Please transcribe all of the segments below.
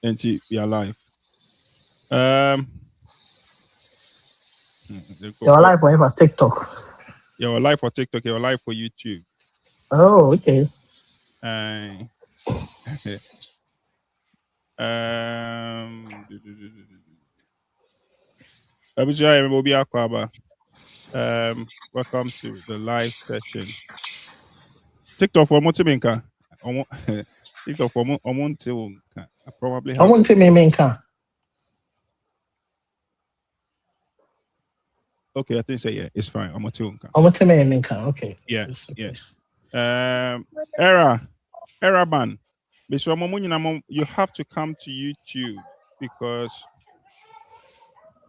And we are live. Um, You're live for TikTok. you're live for TikTok. You're live for YouTube. Oh, okay. Uh, um, Abusua Obi Akwaba. Welcome to the live session. TikTok for Motiminka. TikTok for Omontilka. I probably I have. want to me menka. Okay, I think so. Yeah, it's fine. Omontilka. I want to me menka. Okay. Yeah, It's yeah. okay. Era ban. Mr. Momunyina, you have to come to YouTube because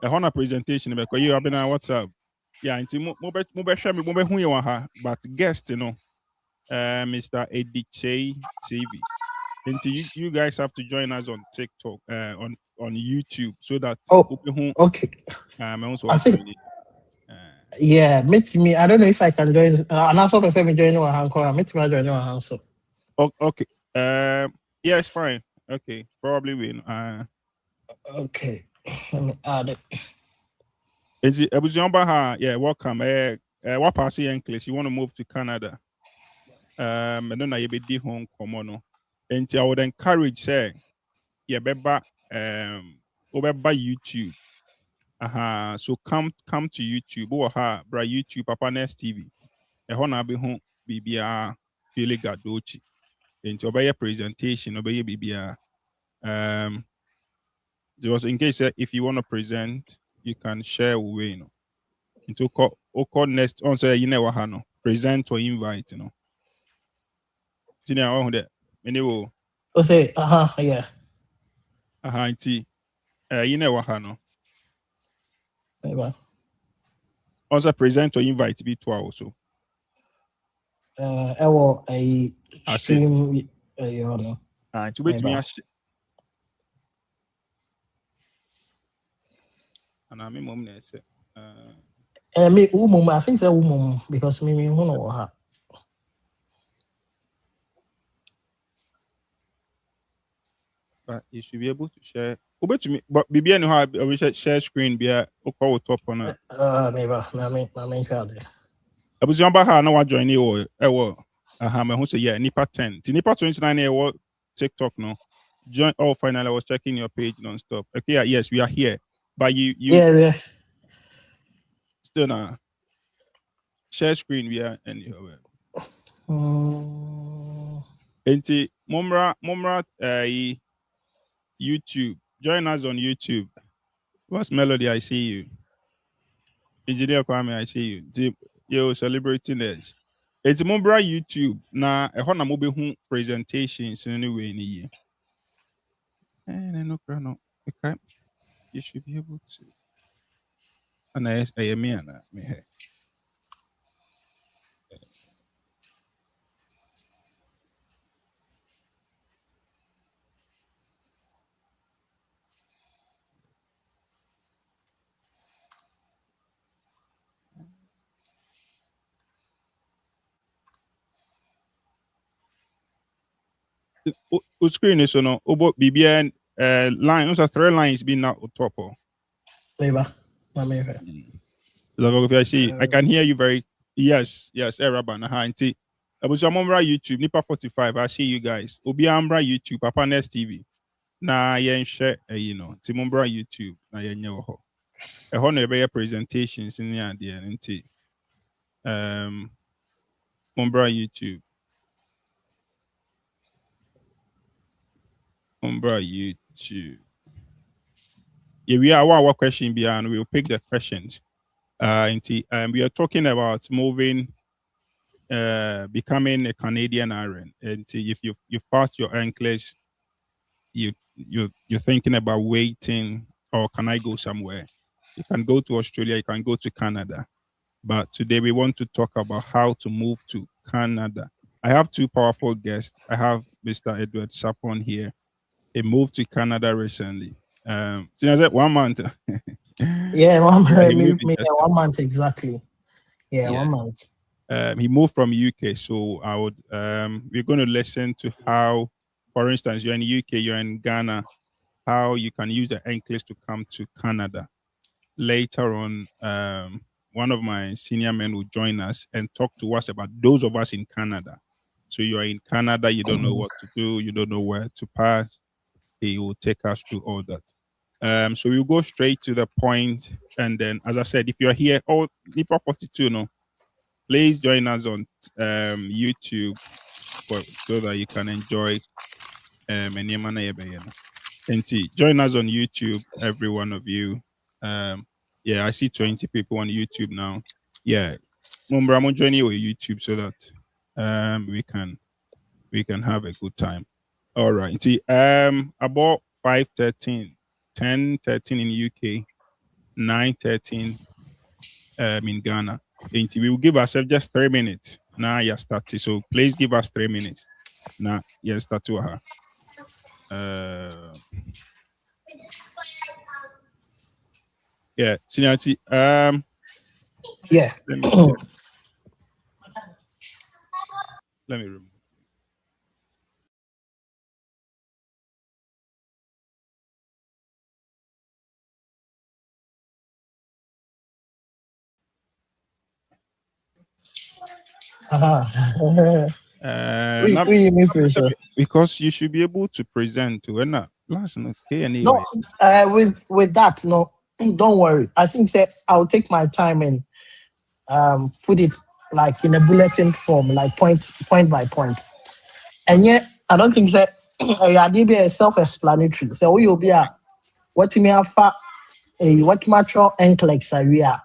a Honor presentation because you have been on WhatsApp. Yeah, nti mo be share me mo be hu ye wɔ ha, but guest Mr. Ediche TV. And you guys have to join us on TikTok, on YouTube, so that Oh, who okay. also I think join it. yeah, meet me. I don't know if I can join. And also person me join one hand call. Meet me join one hand so. Okay. Yeah, it's fine. Okay, probably win. Okay. Let me add it. Is it yeah, welcome. What pass Nclex? You want to move to Canada? And then I be home common. And I would encourage say, yeah, beba over YouTube. So come to YouTube or bra YouTube Papa Nest TV. E ho na be ho bibia feel gadochi. And obey presentation, obey bibia. Um just in case if you want to present, you can share away, Into call next on say you know no present or invite, Senior on that. Anyway, So say, yeah. nti you know no. Maybe. Also present or invite be to also. I will a I said, stream. You know. to wait me Maybe. and I'm mom say. Me woman. I think that woman because me who know her. But you should be able to share. To me, but BB and how I wish share screen be a top on a. Maybe. I mean, try there. I was young about how no one join you or my who say yeah, Nipa 10. Nipa 29 TikTok no. Join finally I was checking your page non-stop. Okay, yeah, yes, we are here. But you Yeah. still share screen we are anywhere. Enti Mumra YouTube. Join us on YouTube. What's Melody? I see you. Engineer Kwame, I see you. Yo, celebrating this. It's Mumbra YouTube. Na a hona mobe presentations anyway in a year. And no. Okay. You should be able to. And I am me and me. O screen is on Obo BBN line. Also 3 lines being now on top of. Maybe. If I see, I can hear you very. Yes, Eraban. Auntie. I was on YouTube, Nipa 45. I see you guys. Obi Ambra YouTube, Papa Nest TV. Na yen share, Timombra YouTube. Na yen ho. A honor be presentations in the idea. Mombra YouTube. Mombra YouTube. Yeah, we are our question beyond. We'll pick the questions. We are talking about moving, becoming a Canadian RN. And if you passed your Nclex, you're thinking about waiting, or can I go somewhere? You can go to Australia, you can go to Canada. But today we want to talk about how to move to Canada. I have two powerful guests. I have Mr. Edward Sapon here. He moved to Canada recently. So I said 1 month. Yeah, Yeah, he moved in just 1 month exactly. Yeah, yeah. 1 month. He moved from UK, so I would we're going to listen to how, for instance, you're in UK, you're in Ghana. how you can use the Nclex to come to Canada. Later on, one of my senior men will join us and talk to us about those of us in Canada. So you are in Canada, you don't know what to do, you don't know where to pass. He will take us through all that. So we'll go straight to the point. And then, as I said, if you're here, Nipa 42, no, please join us on YouTube so that you can enjoy and join us on YouTube, every one of you. Yeah, I see 20 people on YouTube now. Yeah, I'm gonna join you on YouTube so that we can have a good time. All right. See, about 5:13, 10:13 in UK, 9:13 in Ghana. And we will give ourselves just 3 minutes. Now you start. So please give us 3 minutes. Now you start to her. Yeah, Seniority. Yeah. Let me remove. Because you should be able to present to No, with that, no, don't worry. I think that I'll take my time and put it like in a bulletin form, like point by point. And yet, I don't think that I did be self-explanatory. So we will be what you may have what mature Nclex area.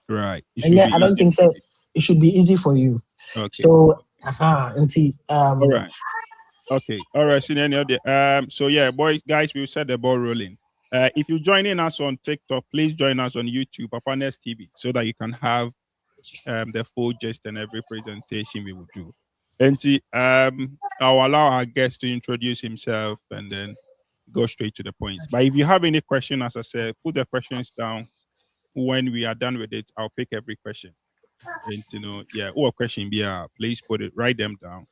Right. And yet, I don't think that it should be easy for you. Okay. So, all right. Okay. All right. So yeah, guys, we'll set the ball rolling. If you're joining us on TikTok, please join us on YouTube, Papa Nest TV, so that you can have the full gist and every presentation we will do. And I'll allow our guest to introduce himself and then go straight to the points. But if you have any question, as I said, put the questions down. When we are done with it, I'll pick every question. And or question please write them down.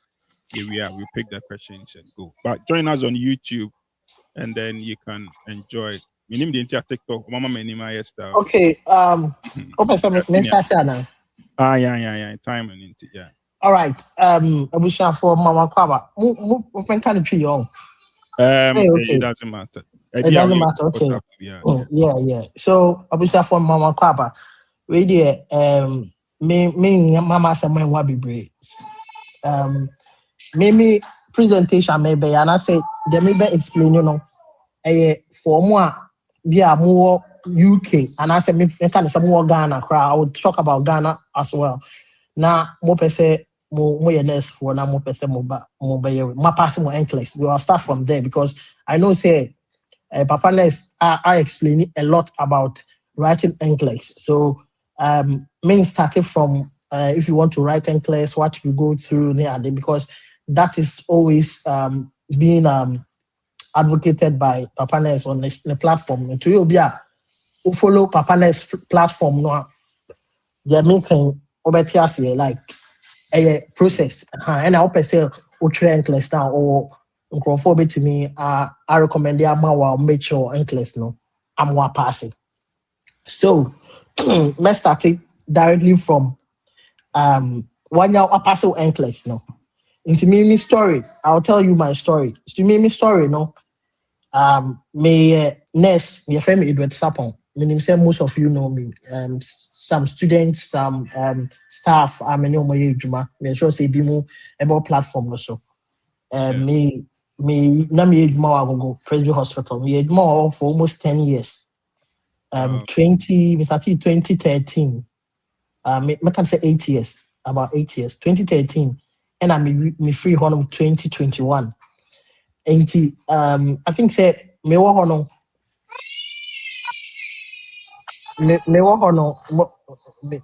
Here we are. We'll pick the questions and go. But join us on YouTube, and then you can enjoy. TikTok. Okay. Mr. Yeah. Time and into yeah. All right. Abusha for Mama Kwaba. When can it be on? Okay. It doesn't matter. It doesn't matter. Okay. Yeah. So Abusha for Mama Kwaba. Radio me mama someone wa be me presentation maybe and I say they may be explain for more more UK and I say me kind of some more Ghana crowd. I would talk about Ghana as well. Now more per se more nurse for now more per se more my passing more Nclex. We will start from there because I know say Papa Ness I explain a lot about writing Nclex. So main started from if you want to write Nclex, what you go through there, because that is always being advocated by Papa Ness on the platform. To you be who follow Papa Ness platform, no, they're making like a process. And I hope I say Nclex now or Uncrophobia to me. I recommend the Amawa make sure Nclex no I'm more passing. So let's start it directly from one year apostle Nclex no. Into me story, I'll tell you my story. To me story no. Me Ness, my friend Edward Sapon. Meaning say most of you know me. Some students, some staff. I know my Juma. Me sure say be more about platform also. Me na me Juma go Frederick Hospital. Me Juma for almost 10 years. 2013. I can say 8 years, about 8 years. 2013, and I'm free honor 2021. And I think say me wa honor me wa honor me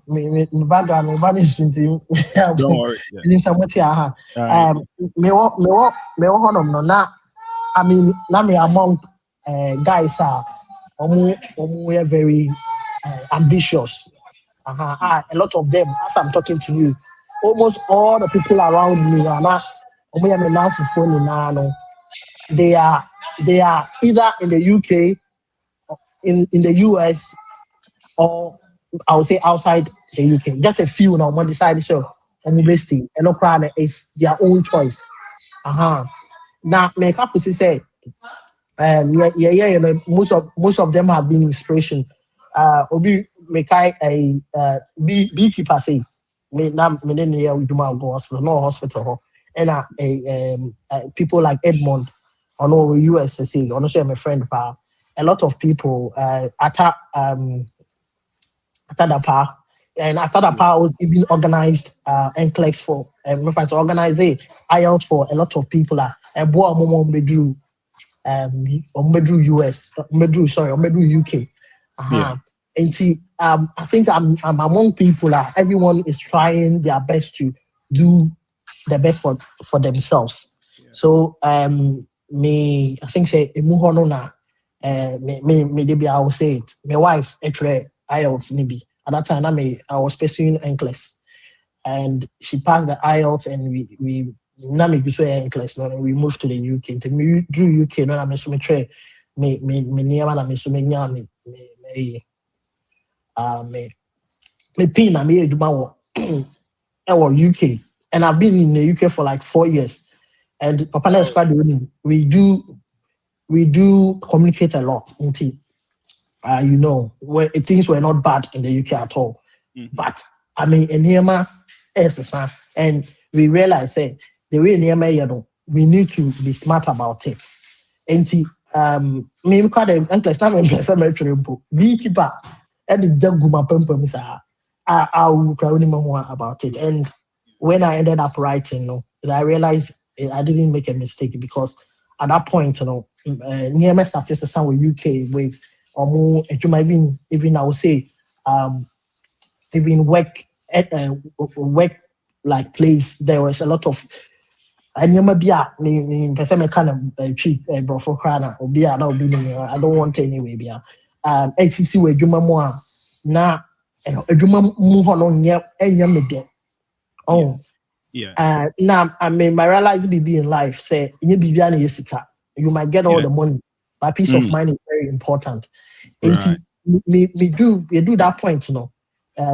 background me vanish into don't worry. Me wa honor no na I mean na me among guys are are very ambitious. A lot of them, as I'm talking to you, almost all the people around me are not. They are they are either in the UK, in the US, or I would say outside the UK. Just a few now on the side so on stay. And no crime is their own choice. Now make up to say most of them have been inspiration. Obi make a beekeeper say me now me then here we do my go hospital, no hospital. And people like Edmond, I know US say, honestly, I'm a friend. A lot of people Atadapa, and Atadapa was even organized Nclex for organize IELTS for a lot of people. And boy, Medru US, Medru UK. And see, I think I'm among people. Everyone is trying their best to do the best for themselves. So me, I think say na me I will say it. My wife actually IELTS maybe at that time I was pursuing Nclex, and she passed the IELTS, and we now me pursue Nclex. No, we moved to the UK. To me drew UK. No, me so me try me near na me so me nya me pin na me eduma wo UK, and I've been in the UK for like 4 years. And Papa na squad we do communicate a lot. You know, where things were not bad in the UK at all. But I mean, in Niema, and we realize, say, the way Niema, we need to be smart about it. And me quite an Nclex, not Nclex, beekeeper, and the Jaguma Pumpum, I will cry more about it. And when I ended up writing, I realized I didn't make a mistake, because at that point, Niema started to sound with UK with or even I would say even work work like place. There was a lot of I remember me person me kind of cheap bro for crana or be I don't want anyway be XCC we juma mo na juma mu ho no nya me de now I mean my realize be in life say you be na yesika, you might get all the money, but peace of mind is very important. Right. We do that point,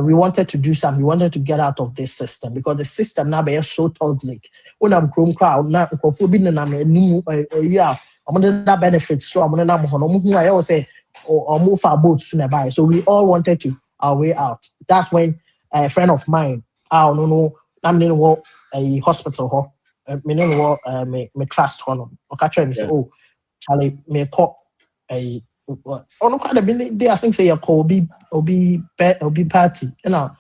we wanted to do something. We wanted to get out of this system, because the system now is so toxic. When I'm chrome crowd now, I'm gonna that benefits. So I'm gonna I always say or move our boats nearby. So we all wanted to our way out. That's when a friend of mine, I don't know, I'm in a hospital, me trust on. Okay, me say, oh, Charlie, me call a no kind of they I think say a call be party, now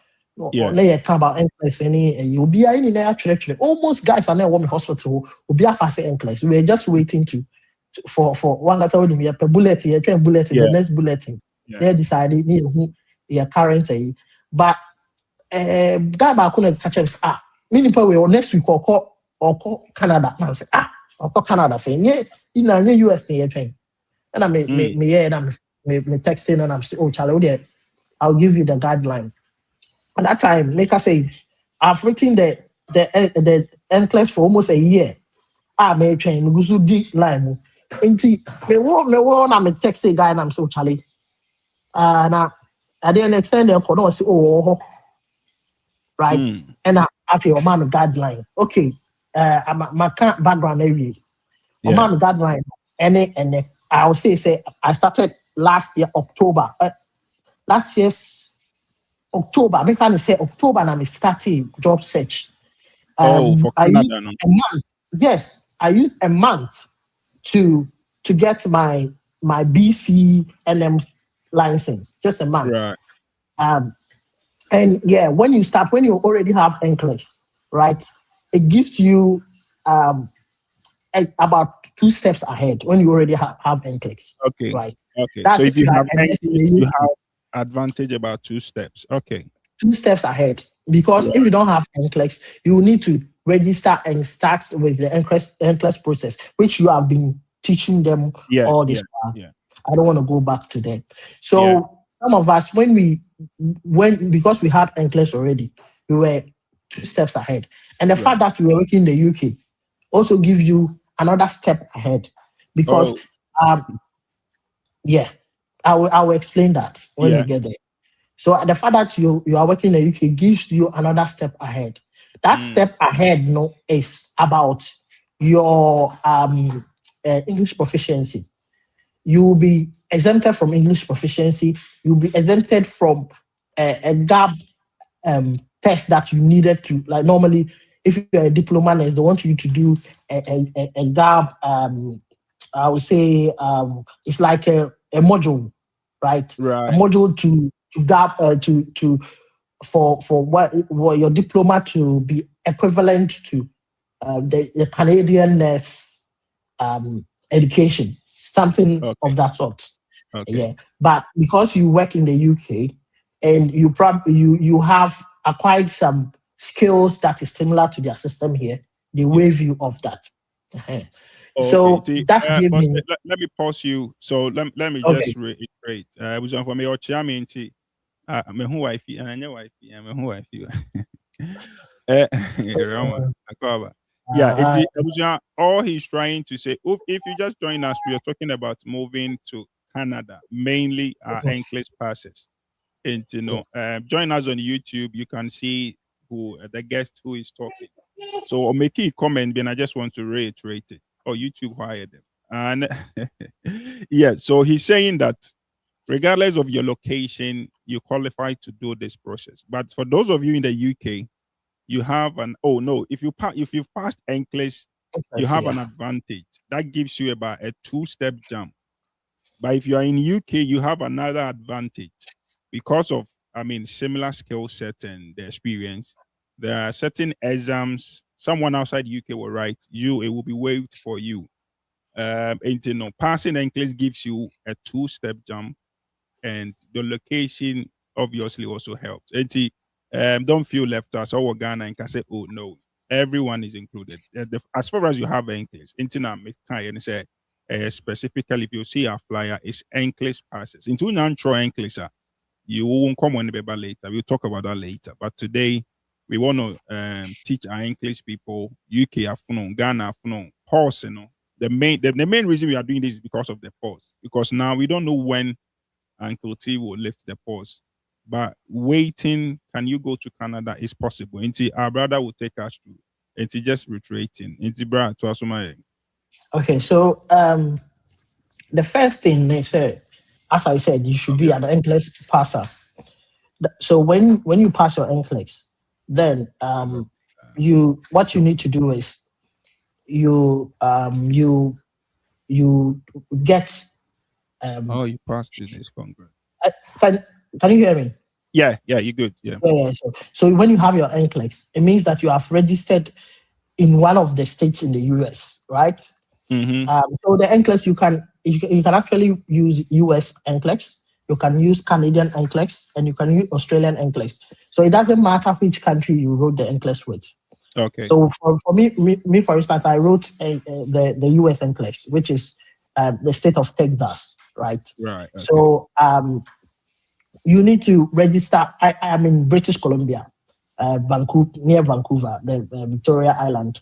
you come about Nclex any you'll be in there actually almost guys are now hospital will be a passing Nclex. We were just waiting for one guy saying me a bullet here, the next bulletin. They decided near current but guy back couldn't catch us next week or call Canada. Now say or call Canada saying US and I me texting, and I'm still, oh Charlie, I'll give you the guideline. At that time, make us say I've written the Nclex for almost a year. I may train me go so deep line. Me want I'm texting guy, and I'm so Charlie. Now I didn't extend the code. Say oh right, and I feel man guideline. Okay, my background area. Man guideline and I'll say I started last year October. Last year's October. I can say October, and I started job search. For Canada, a month. Yes, I used a month to get my BC NM license. Just a month. Right. And yeah, when you already have Nclex, right? It gives you about 2 steps ahead when you already have Nclex. Okay. Right. Okay. That's so if you have Nclex, you have advantage about 2 steps. Okay. 2 steps ahead, because if you don't have Nclex, you need to register and start with the Nclex process, which you have been teaching them all this while. I don't want to go back to that. So some of us, because we had Nclex already, we were 2 steps ahead, and the fact that we were working in the UK also gives you another step ahead, because Yeah, I will explain that when we Yeah. get there. So the fact that you are working in the UK gives you another step ahead. That step ahead, no, is about your English proficiency. You will be exempted from English proficiency. You'll be exempted from a gap test that you needed to, like normally if you're a diploma nurse, they want you to do a gap I would say it's like a module, right? A Right. module to gap to for what your diploma to be equivalent to the Canadian nurse education, something Okay. of that sort. Okay. Yeah, but because you work in the UK and you probably you have acquired some skills that is similar to their system here, they waive you of that. Okay. So See, that gave but me let me pause you. So let me okay. just reiterate. I was on for me or chairman. Me who wifey and I know wifey. I'm who wifey. Rama, Akaba. Yeah, Uh, all he's trying to say. If you just join us, we are talking about moving to Canada, mainly Nclex passes. And join us on YouTube. You can see who the guest who is talking. So or make a comment, then I just want to reiterate it. Or YouTube hired them. And yeah, so he's saying that regardless of your location, you qualify to do this process. But for those of you in the UK, you have if you've passed Nclex, you let's have see. an advantage. That gives you about a 2-step jump. But if you are in UK, you have another advantage because of, similar skill set and the experience. There are certain exams someone outside UK will write you. It will be waived for you. Passing Nclex gives you a 2-step jump, and the location obviously also helps. Don't feel left out. So Ghana and can say, oh no, everyone is included. As far as you have Nclex, and say specifically if you see our flyer, it's Nclex passes. Into non-tro Nclex, you won't come on about later. We'll talk about that later. But today we want to teach our English people, UK afternoon, Ghana afternoon, pause, the main reason we are doing this is because of the pause. Because now we don't know when Uncle T will lift the pause. But waiting, can you go to Canada is possible. Until our brother will take us through. Until just reiterating. Until brother to assume. Okay, so the first thing they said, as I said, you should be an Nclex passer. So when you pass your Nclex, then what you need to do is you get You passed this congress. uh, can can you hear me? Yeah, you're good. Yeah. Yeah. So when you have your Nclex, it means that you have registered in one of the states in the US, right? Mm-hmm. So the Nclex you can actually use US Nclex, you can use Canadian Nclex, and you can use Australian Nclex. So it doesn't matter which country you wrote the Nclex with. Okay. So for me, for instance, I wrote the US Nclex, which is the state of Texas, right? Right. Okay. So you need to register. I'm in British Columbia, Vancouver, near Vancouver, the Victoria Island,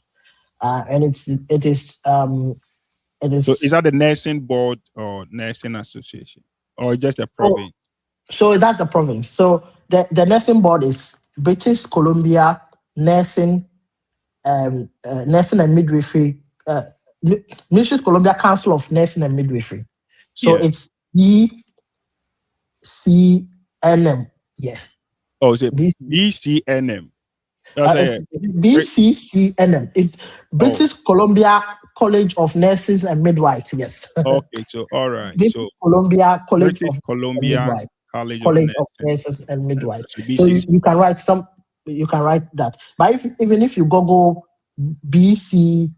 and it is. So is that the nursing board or nursing association or just a province? So that's the province. So the nursing board is British Columbia Nursing, Nursing and Midwifery, British Columbia Council of Nursing and Midwifery. So it's BCNM. Yes. Oh, is it BCNM? BCCNM. It's British Columbia College of Nurses and Midwives. Yes. Okay, so all right. British So Columbia College British of Columbia Midwives. College of Nurses and Midwives. So So you can write that. But even if you Google BCCNM,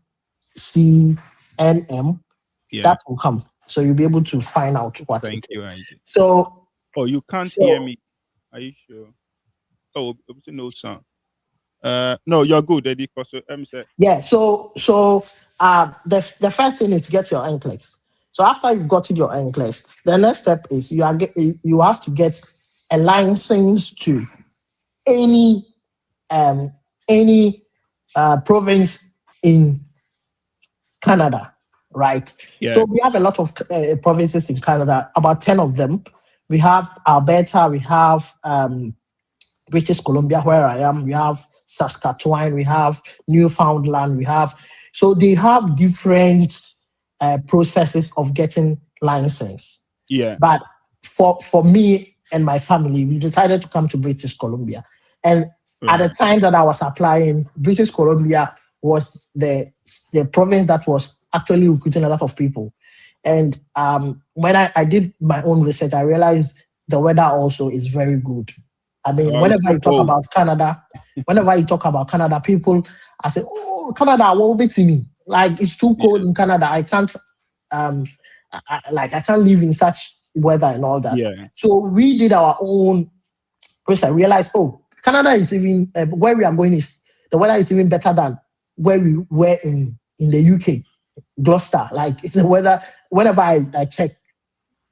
that will come. So you'll be able to find out what Thank it you, is. Isaac. So you can't hear me. Are you sure? Oh, no sound. No, you're good, Eddie. Yeah, so the first thing is to get your Nclex. So after you've gotten your Nclex, the next step is you have to get a license to any province in Canada, right? Yeah. So we have a lot of provinces in Canada, about 10 of them. We have Alberta, we have British Columbia, where I am, we have Saskatchewan, we have Newfoundland, so they have different processes of getting license. Yeah. But for me and my family, we decided to come to British Columbia. And at the time that I was applying, British Columbia was the province that was actually recruiting a lot of people. And when I did my own research, I realized the weather also is very good. I mean, whenever you talk about Canada, people I say, "Oh, Canada, what will be to me? Like it's too cold in Canada. I can't, I can't live in such weather and all that." Yeah. So we did our own research. Realized, oh, Canada is even where we are going is the weather is even better than where we were in the UK, Gloucester. Like the weather, whenever I check,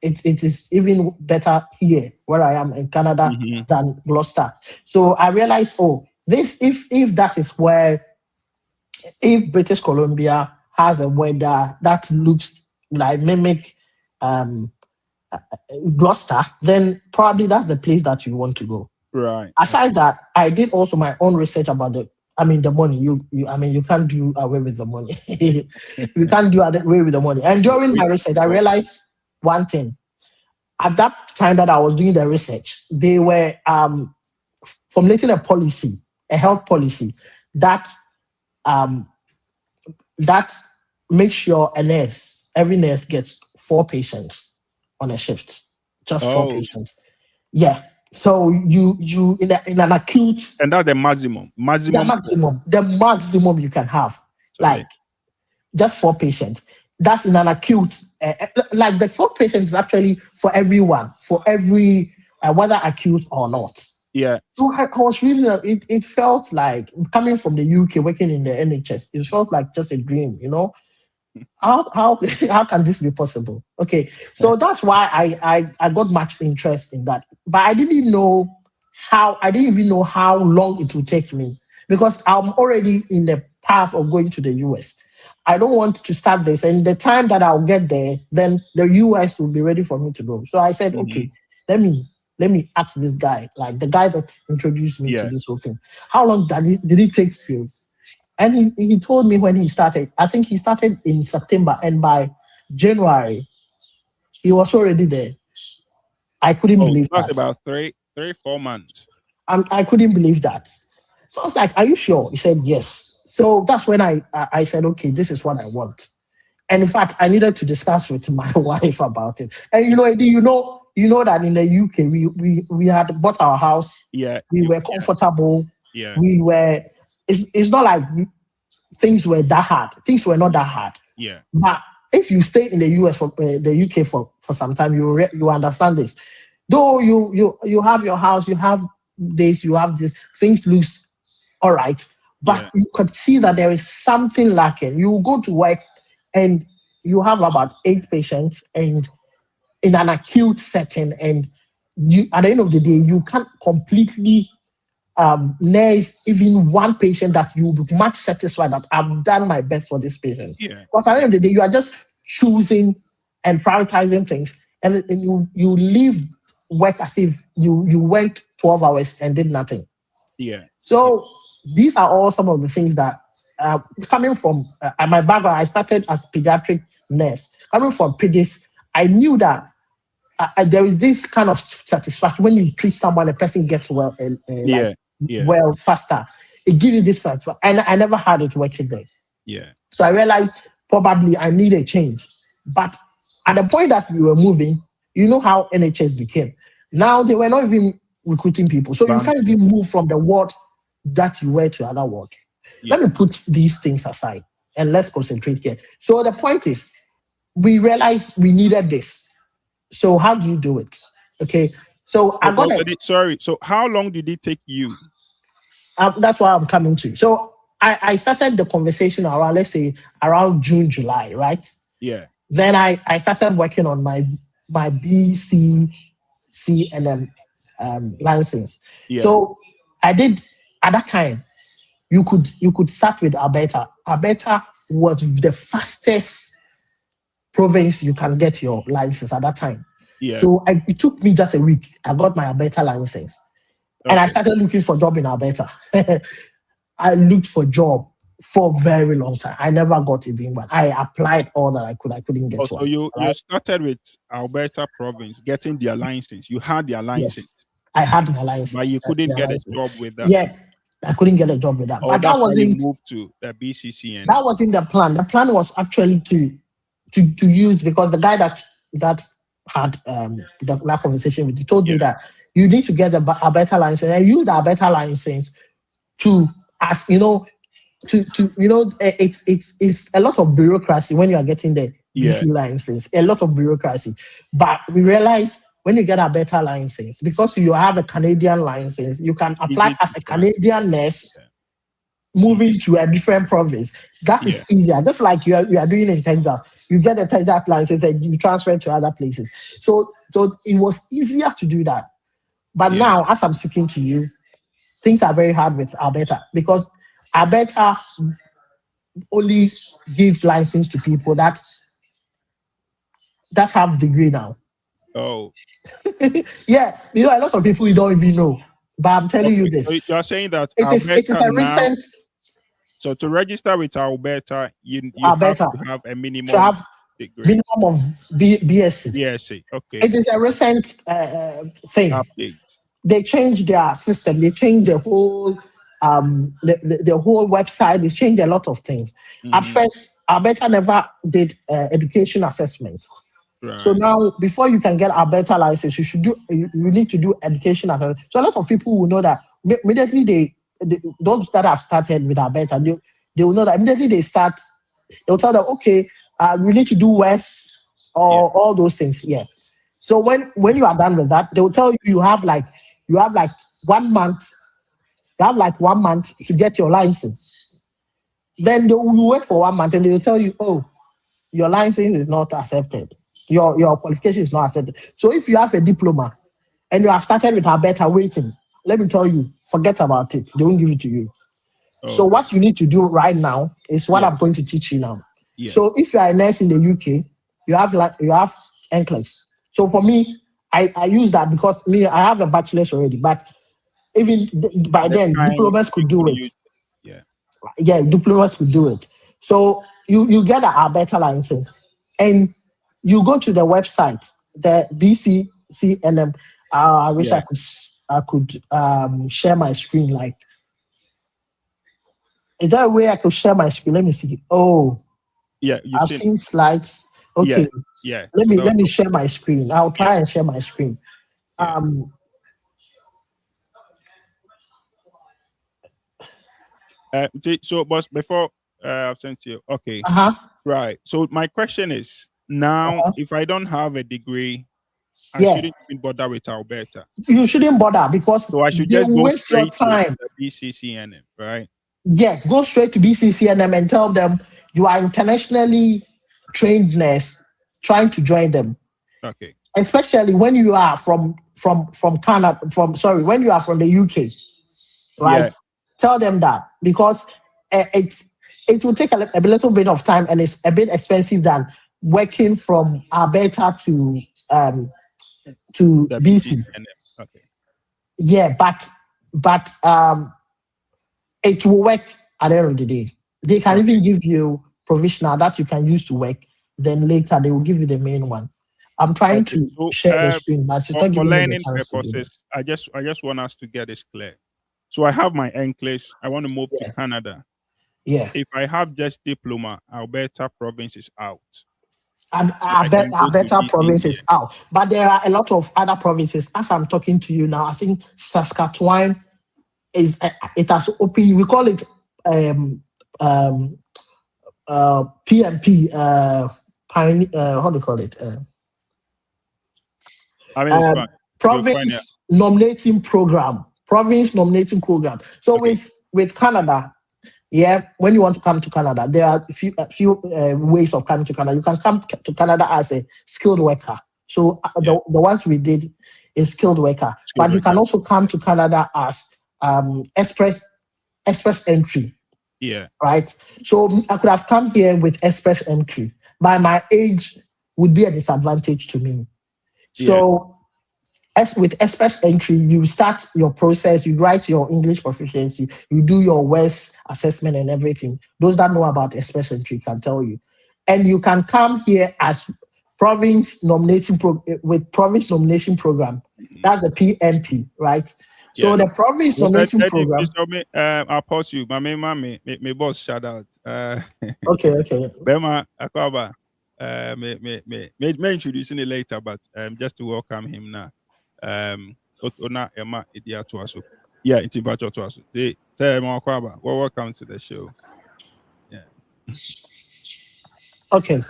it is even better here where I am in Canada than Gloucester. So I realized, oh, this if that is where, if British Columbia has a weather that looks like mimic Gloucester, then probably that's the place that you want to go. Right. Aside that, I did also my own research about the money. You can't do away with the money. You can't do away with the money. And during my research, I realized one thing. At that time that I was doing the research, they were formulating a health policy that makes sure every nurse gets 4 patients on a shift, just 4 patients. Yeah. So you in an acute, and that's the maximum the maximum you can have, like just 4 patients. That's in an acute, like the 4 patients is actually for everyone, for every whether acute or not. Yeah. So I was really, it felt like coming from the UK, working in the NHS. It felt like just a dream, you know. How can this be possible? Okay, so that's why I got much interest in that, but I didn't even know how long it would take me, because I'm already in the path of going to the US. I don't want to start this, and the time that I'll get there, then the US will be ready for me to go. So I said, okay, let me ask this guy, like the guy that introduced me to this whole thing. How long did it take you? And he told me when he started. I think he started in September, and by January, he was already there. I couldn't believe that. That's about 3-4 months. I couldn't believe that. So I was like, "Are you sure?" He said, "Yes." So that's when I said, "Okay, this is what I want." And in fact, I needed to discuss with my wife about it. And you know that in the UK, we had bought our house. Yeah. We were comfortable. Yeah. We were. It's not like things were that hard. Things were not that hard. Yeah. But if you stay in the US for the UK for some time, you understand this. Though you have your house, you have this, things look all right, but you could see that there is something lacking. You go to work and you have about 8 patients, and in an acute setting, and you at the end of the day, you can't completely nurse even one patient that you'll be much satisfied that I've done my best for this patient. Yeah. Because at the end of the day, you are just choosing and prioritizing things, and you leave work as if you went 12 hours and did nothing. Yeah. So these are all some of the things that coming from my background. I started as pediatric nurse. Coming from pediatrics, I knew that there is this kind of satisfaction when you treat someone, a person gets well well faster. It gives you this satisfaction, and I never had it working there. Yeah. So I realized probably I need a change. But at the point that we were moving, you know how NHS became. Now they were not even recruiting people. So you can't even move from the ward that you were to another ward. Let me put these things aside and let's concentrate here. So the point is, we realized we needed this. So how do you do it? Okay. So I got it. Sorry. So how long did it take you? That's what I'm coming to. So I started the conversation around, let's say, around June, July, right? Yeah. Then I started working on my BC, and license. Yeah. So I did at that time. You could start with Alberta. Alberta was the fastest province you can get your license at that time. Yeah. So it took me just a week. I got my Alberta license. And I started looking for a job in Alberta. I looked for a job for a very long time. I never got it, but I applied all that I could. I couldn't get one. So you started with Alberta province getting their license. You had their license. Yes, I had my license. But you couldn't get a job with that. Yeah, I couldn't get a job with that. But that wasn't. You moved to the BCCN. That wasn't the plan. The plan was actually to use, because the guy that had that conversation with you told me that you need to get a better license. I use the better license to, as you know, it's a lot of bureaucracy when you are getting the BC license. A lot of bureaucracy, but we realize when you get a better license, because you have a Canadian license, you can apply as a Canadian nurse. Moving to a different province, that is easier. Just like you are doing in Texas, you get a Texas license and you transfer to other places. So it was easier to do that. But now, as I'm speaking to you, things are very hard with Alberta, because Alberta only gives license to people that have degree now. Oh, yeah, a lot of people you don't even know. But I'm telling you this. So you're saying that it is a recent. So to register with Alberta, you have to have a minimum degree. Minimum of BSc. BSc, okay. It is a recent thing. Update. They changed their system. They changed the whole the whole website. They changed a lot of things. At first, Alberta never did education assessment. Right. So now, before you can get Alberta license, you need to do education assessment. So a lot of people will know that immediately those that have started with Alberta, they will know that immediately they'll tell them, okay, we need to do WES or all those things. Yeah. So when you are done with that, they will tell you you have like 1 month. You have like 1 month to get your license. Then they will wait for 1 month and they will tell you, oh, your license is not accepted. Your qualification is not accepted. So if you have a diploma and you have started with Alberta waiting, let me tell you, forget about it. They won't give it to you. Oh. So what you need to do right now is what I'm going to teach you now. Yeah. So if you are a nurse in the UK, you have Nclex. So for me, I use that because I have a bachelor's already, but even by then, diplomas could do it. Yeah, diplomas could do it. So you get an Alberta license and you go to the website, the BCCNM. I wish I could share my screen. Like, is there a way I could share my screen? Let me see. Oh, yeah, I've seen slides. Okay, yeah. Let me share my screen. I'll try and share my screen. So, boss, before I've sent you. Okay. Right. So my question is now, if I don't have a degree, I shouldn't even bother with Alberta. You shouldn't bother because so I should just go waste your time. To the BCCNM, right? Yes, go straight to BCCNM and tell them you are internationally trained nurse trying to join them. Okay. Especially when you are from Canada, when you are from the UK, right? Yeah. Tell them that because it will take a little bit of time and it's a bit expensive than working from Alberta to BC. Okay. Yeah, but it will work at the end of the day. They can even give you provisional that you can use to work. Then later they will give you the main one. I'm trying to share the screen, but it's not giving me the chance purposes, I just want us to get this clear. So I have my Nclex. I want to move to Canada. Yeah. If I have just diploma, Alberta province is out. And Alberta province is out. But there are a lot of other provinces. As I'm talking to you now, I think Saskatchewan it has opened. We call it PMP. How do you call it? Province nominating program. Province nominating program. So with Canada, when you want to come to Canada, there are a few ways of coming to Canada. You can come to Canada as a skilled worker. So the ones we did is skilled worker. But you can also come to Canada as express entry. Yeah. Right. So I could have come here with express entry. By my age, would be a disadvantage to me. So as with express entry, you start your process, you write your English proficiency, you do your WES assessment and everything. Those that know about express entry can tell you. And you can come here as province nominating with province nomination program. That's the PNP, right? So the province nomination program. I'll pause you. My boss shout out. Okay. Bema Akwaba. May introducing it later, but just to welcome him now. Otona Emma Idia Tuaso. Yeah, it's about Tuaso. They tell Akwaba. Welcome to the show. Yeah. Okay.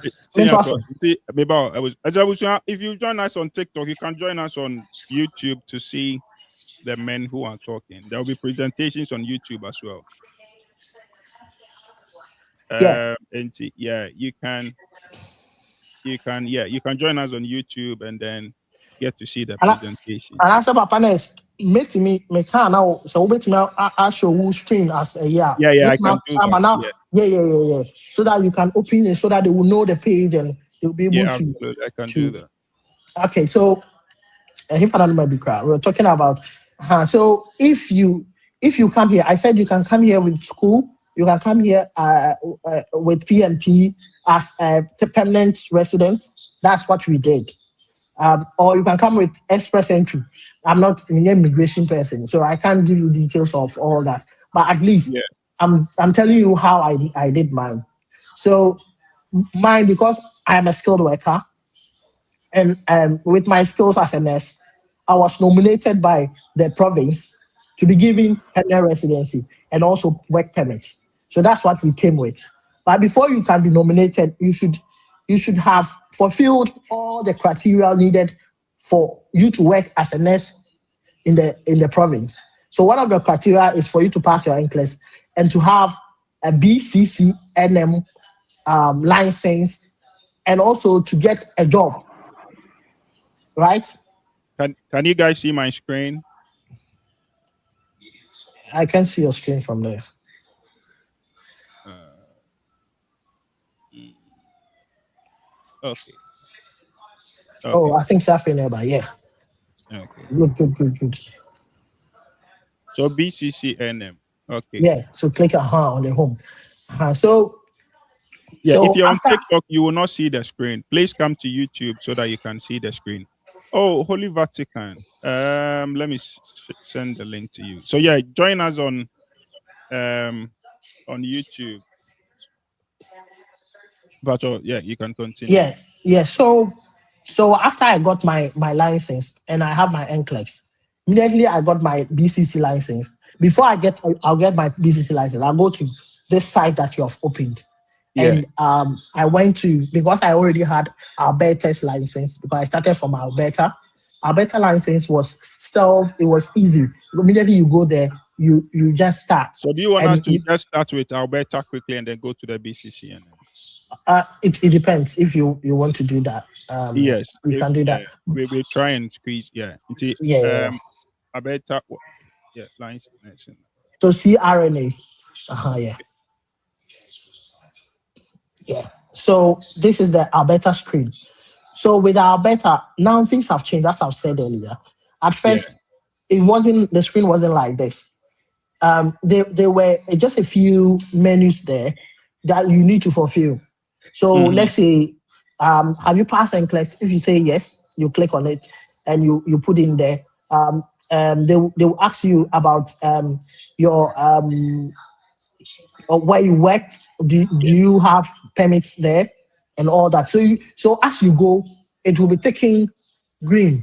If you join us on TikTok, you can join us on YouTube to see the men who are talking. There will be presentations on YouTube as well. And you can join us on YouTube and then get to see the presentation. And after Papanes, make me can now. So make me I show screen as a Yeah, I can do that. Yeah. So that you can open it, so that they will know the page and they'll be able to. Absolutely, I can do that. Okay, so we're talking about. So if you come here, I said you can come here with school. You can come here with PNP as a permanent resident. That's what we did. Or you can come with express entry. I'm not an immigration person, so I can't give you details of all that. But at least I'm telling you how I did mine. So mine, because I am a skilled worker, and with my skills as a nurse, I was nominated by the province to be given permanent residency and also work permits. So that's what we came with. But before you can be nominated, you should have fulfilled all the criteria needed for you to work as a nurse in the province. So one of the criteria is for you to pass your Nclex and to have a BCCNM license, and also to get a job. Right? Can you guys see my screen? I can see your screen from there. Okay. Oh, I think Safi nearby. Yeah. Okay. Good. So BCCNM. Okay. Yeah. So click on the home. So if you're on TikTok, you will not see the screen. Please come to YouTube so that you can see the screen. Oh, Holy Vatican. Let me send the link to you. So join us on YouTube. But you can continue. Yes. So after I got my license and I have my Nclex, immediately I got my BCC license. Before I'll get my BCC license, I'll go to this site that you have opened. And I went to, because I already had Alberta's license, because I started from Alberta. Alberta license was it was easy. Immediately you go there, you just start. So do you want us to just start with Alberta quickly and then go to the BCC? It depends if you want to do that. Yes, you can do that. We try and squeeze. Alberta, lines. So CRNA. Yeah. So this is the Alberta screen. So with Alberta, now things have changed, as I've said earlier. At first, the screen wasn't like this. There were just a few menus there that you need to fulfill. So let's say, have you passed Nclex? If you say yes, you click on it and you put in there. They will ask you about your where you work. Do you have permits there and all that? So as you go, it will be taking green.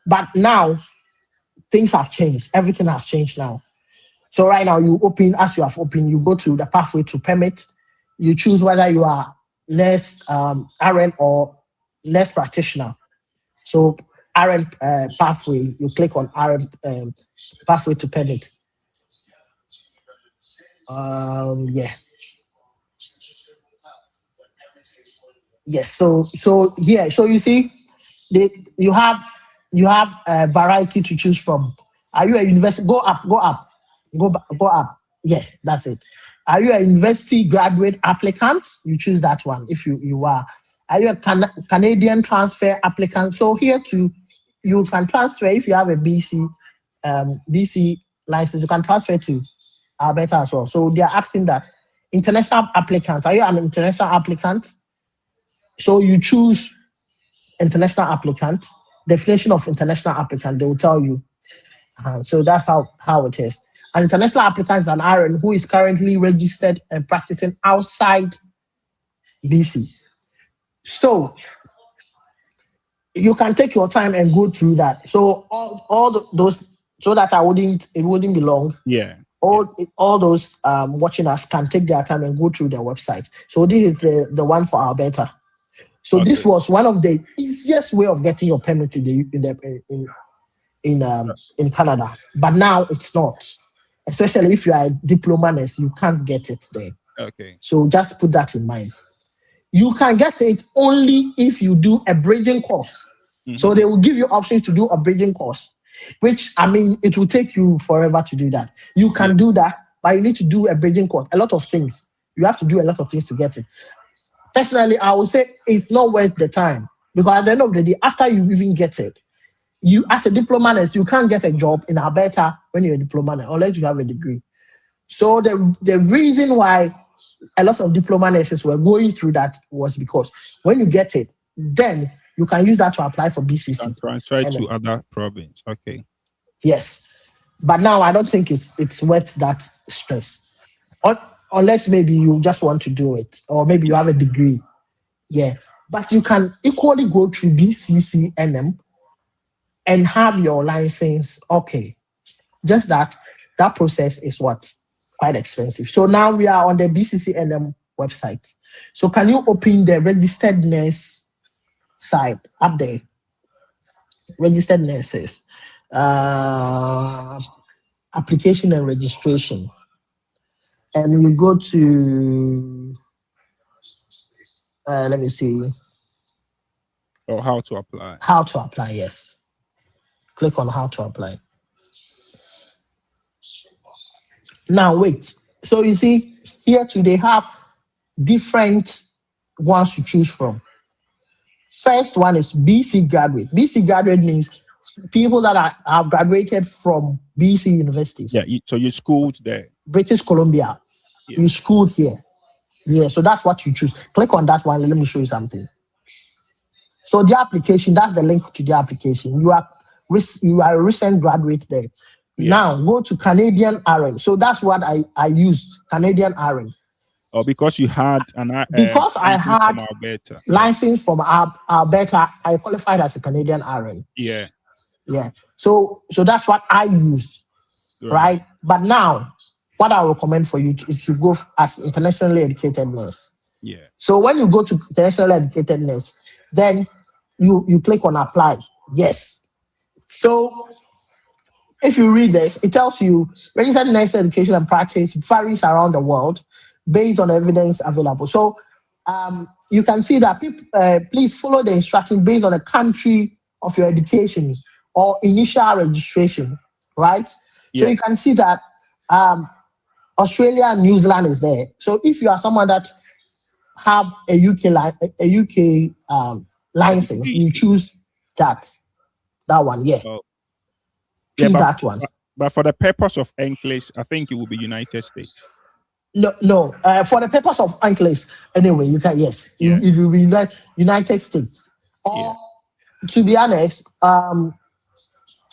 But now things have changed. Everything has changed now. So right now you have opened, you go to the pathway to permit. You choose whether you are nurse, RN, or nurse practitioner. So RN pathway, you click on RN pathway to permit. Yes. So you see, you have a variety to choose from. Are you a university? Go up. Yeah, that's it. Are you a university graduate applicant? You choose that one if you are. Are you a Canadian transfer applicant? So here too, you can transfer if you have a BC license. You can transfer to Alberta as well. So they are asking that international applicant. Are you an international applicant? So you choose international applicant. Definition of international applicant. They will tell you. So that's how it is. An international applicant is an RN who is currently registered and practicing outside BC. So you can take your time and go through that. So all those, so that it wouldn't be long. Yeah. All those watching us can take their time and go through their website. So this is the one for Alberta. So this was one of the easiest way of getting your permit in Canada. But now it's not. Especially if you are a diploma nurse, you can't get it there. Okay. So just put that in mind. You can get it only if you do a bridging course. Mm-hmm. So they will give you options to do a bridging course, which, I mean, it will take you forever to do that. You can do that, but you need to do a bridging course. A lot of things. You have to do a lot of things to get it. Personally, I would say it's not worth the time, because at the end of the day, after you even get it, you, as a diploma nurse, you can't get a job in Alberta when you're a diploma nurse unless you have a degree. So the reason why a lot of diploma nurses were going through that was because when you get it, then you can use that to apply for BCC. And transfer to other province. Okay. Yes. But now I don't think it's worth that stress. Unless maybe you just want to do it, or maybe you have a degree. Yeah. But you can equally go through BCCNM and have your license. Okay. Just that process is quite expensive. So now we are on the BCCNM website. So can you open the registered nurse side up there? Registered nurses. Application and registration. And you go to, let me see. Or how to apply. How to apply, yes. Click on how to apply. Now, wait. So you see, here too, they have different ones to choose from. First one is BC graduate. BC graduate means people that have graduated from BC universities. Yeah, so you schooled there. British Columbia. Yeah. You schooled here. Yeah, so that's what you choose. Click on that one. Let me show you something. So the application, that's the link to the application. You are a recent graduate there. Yeah. Now go to Canadian RN. So that's what I used, Canadian RN. Oh, because you had because I had license from Alberta, I qualified as a Canadian RN. Yeah. Yeah. So that's what I used. Right? But now, what I recommend for you is to go as internationally educated nurse. Yeah. So when you go to internationally educated nurse, then you click on apply. Yes. So if you read this, it tells you registered nurse education and practice varies around the world based on evidence available. So you can see that please follow the instruction based on the country of your education or initial registration, right? Yeah. So you can see that Australia and New Zealand is there. So if you are someone that have a UK license, you choose that one. Yeah. Choose that one. But for the purpose of Nclex, I think it will be United States. No. For the purpose of Nclex, anyway, you can, yes. Yeah. It will be United States. Or, to be honest,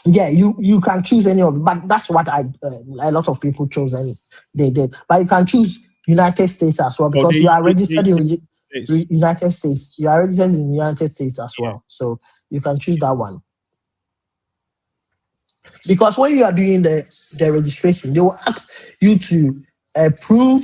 you can choose any of them. But that's what a lot of people chose and they did. But you can choose United States as well, because you are registered in United States. You are registered in the United States as well. So you can choose that one. Because when you are doing the registration, they will ask you to prove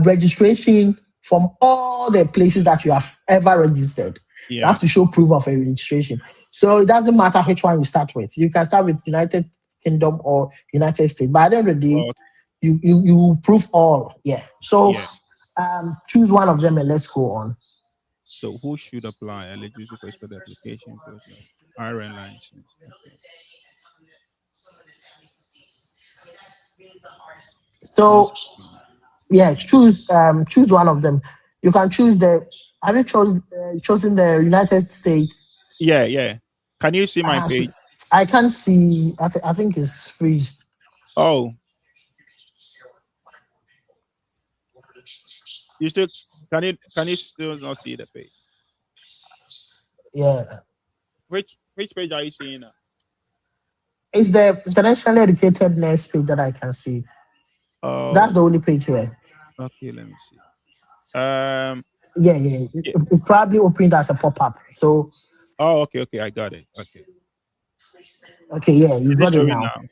registration from all the places that you have ever registered. Yeah. You have to show proof of a registration. So it doesn't matter which one you start with. You can start with United Kingdom or United States. By the end of the day, you prove all. Yeah. So choose one of them and let's go on. So who should apply? Eligibility for the application process. RN license. Okay. So Yeah, choose one of them. You can choose the. Have you chosen the United States? Yeah. Can you see my page? I can't see. I think it's freezed. Oh, you still can you still not see the page? Yeah, Which page are you seeing now? it's the internationally educated nurse page that I can see. That's Oh, the only page here. okay. Let me see. Um. Yeah. Yeah. It probably opened as a pop up. So Oh, okay. I got it. Okay. okay, yeah, you Is it got it showing now. now?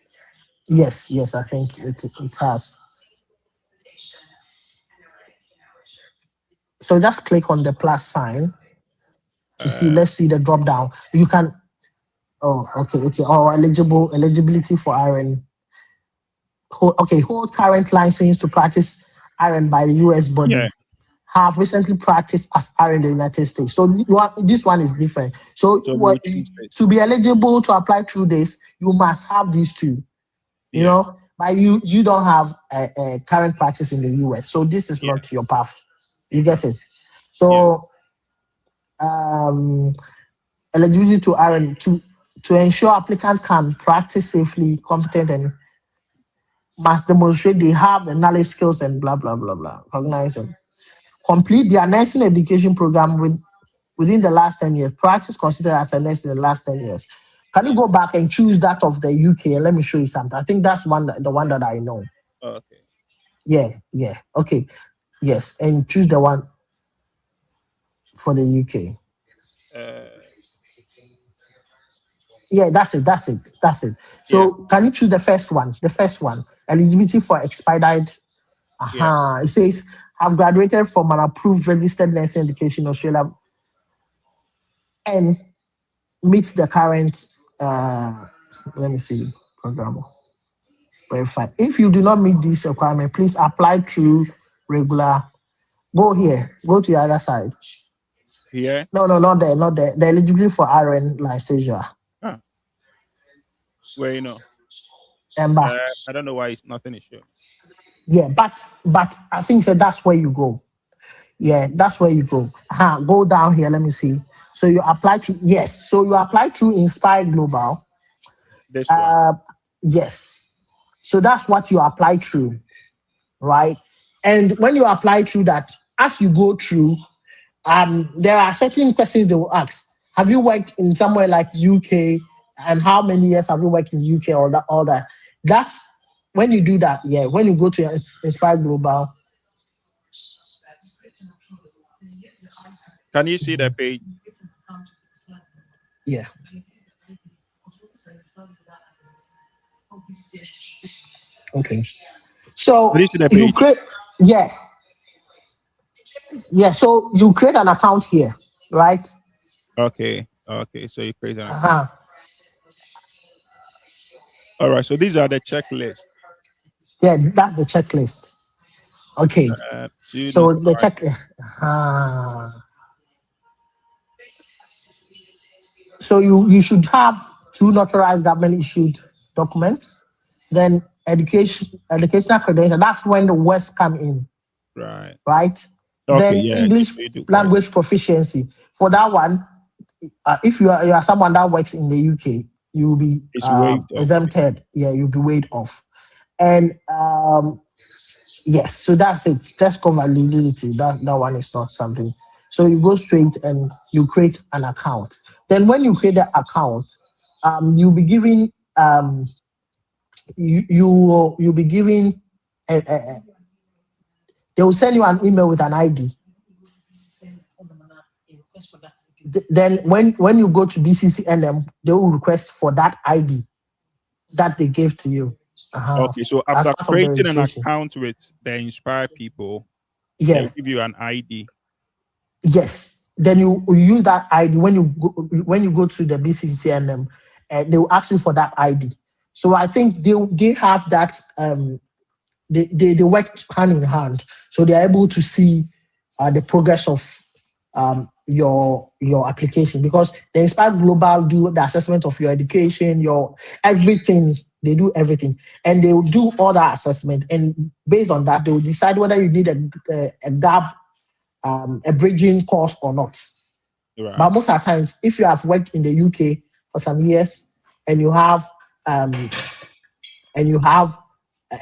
Yes, I think it has. So just click on the plus sign to see. Uh. Let's see the drop down. You can. Oh, okay. Oh, eligibility for RN. Hold current license to practice RN by the U.S. Yeah. body. Have recently practiced as RN in the United States. So this one is different. So So we'll choose this. to be eligible to apply through this, you must have these two. You Yeah. know, but you don't have a current practice in the US, so this is Yeah. not your path. You Uh, get it? yeah. So um, eligibility to RN to ensure applicants can practice safely, competent, and must demonstrate they have the knowledge, skills, and blah blah blah blah. Recognize and complete their nursing education program within the last 10 years. Practice considered as a nurse in the last 10 years. Can you go back and choose that of the UK and let me show you something? I think that's the one that I know. Okay. Yeah. Okay. Yes. And choose the one for the UK. Uh. Yeah, that's it. Yeah. So can you choose the first one? The first one. Eligibility for expired. Yeah. It says have graduated from an approved registered nursing education in Australia and meet the current let me see program. Verify. If you do not meet this requirement, please apply through regular. Go here. Go to the other side. Here. No, not there, not there. The eligibility for RN licensure. Ah. Where you know? Ember. I don't know why it's nothing is showing. Yeah, but I think so that's where you go. Yeah, that's where you go. Go down here. Let me see. So you apply to yes. So you apply through Inspire Global. This one. Yes. So that's what you apply through, right? And when you apply through that, as you go through, there are certain questions they will ask. Have you worked in somewhere like UK? And how many years have you worked in UK? All that. That's when you do that. Yeah, when you go to Inspire Global. Can you see the page? Yeah. Okay. Can So you see the you page? create. Yeah. So you create an account here, right? Okay. So you create an account. Uh-huh. All right. So these are the checklist. Yeah, that's the checklist. Okay. To So the notify. checklist. So you should have two notarized government issued documents, then educational credential. That's when the words come in, Right. right? Okay. Then Yeah. English So you do correct. language proficiency. For that one, if you are someone that works in the UK, you will be It's waived off. exempted. Yeah, you'll be waived off. And yes, so that's it. Test cover validity. That one is not something. So you go straight and you create an account. Then when you create the account, you'll be giving you'll be giving they will send you an email with an ID. Then when you go to BCCNM, they will request for that ID that they gave to you. Okay. So As after part of the creating an registration. account with the Inspire people, they'll Yeah. give you an ID. Yes. Then you use that ID when you go to the BCCNM, and they will ask you for that ID. So I think they have that. They work hand in hand, so they are able to see the progress of your application, because the Inspire Global do the assessment of your education, your everything. They do everything, and they will do all that assessment. And based on that, they will decide whether you need a gap, a bridging course or not. Right. But most of the times, if you have worked in the UK for some years and you have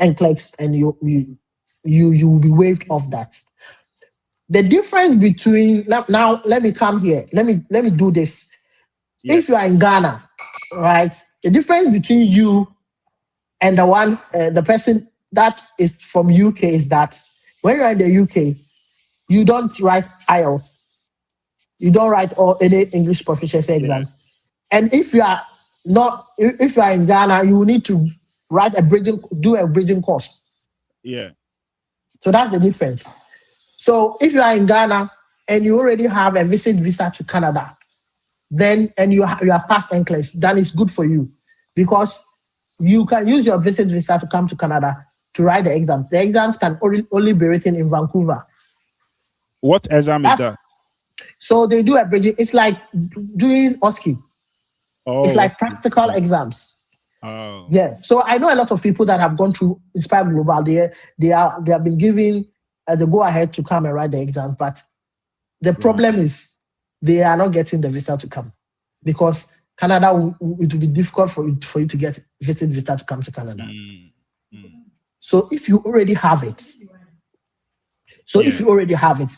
Nclex, and you will be waived off that. The difference between now, let me come here. Let me do this. Yes. If you are in Ghana, right? The difference between you and the person that is from UK is that when you're in the UK, you don't write IELTS, you don't write or any English proficiency exam. And if you are in Ghana, you will need to do a bridging course. Yeah. So that's the difference. So if you are in Ghana and you already have a visit visa to Canada, then and you have passed Nclex, then it's good for you because you can use your visit visa to come to Canada to write the exams. The exams can only be written in Vancouver. What exam is that? So they do a bridging. It's like doing OSCE. Oh, it's like practical exams. Oh. Yeah. So I know a lot of people that have gone through Inspire Global. They have been given the go ahead to come and write the exam, but the problem is they are not getting the visa to come because Canada it will be difficult for you to get visit visa to come to Canada. So if you already have it,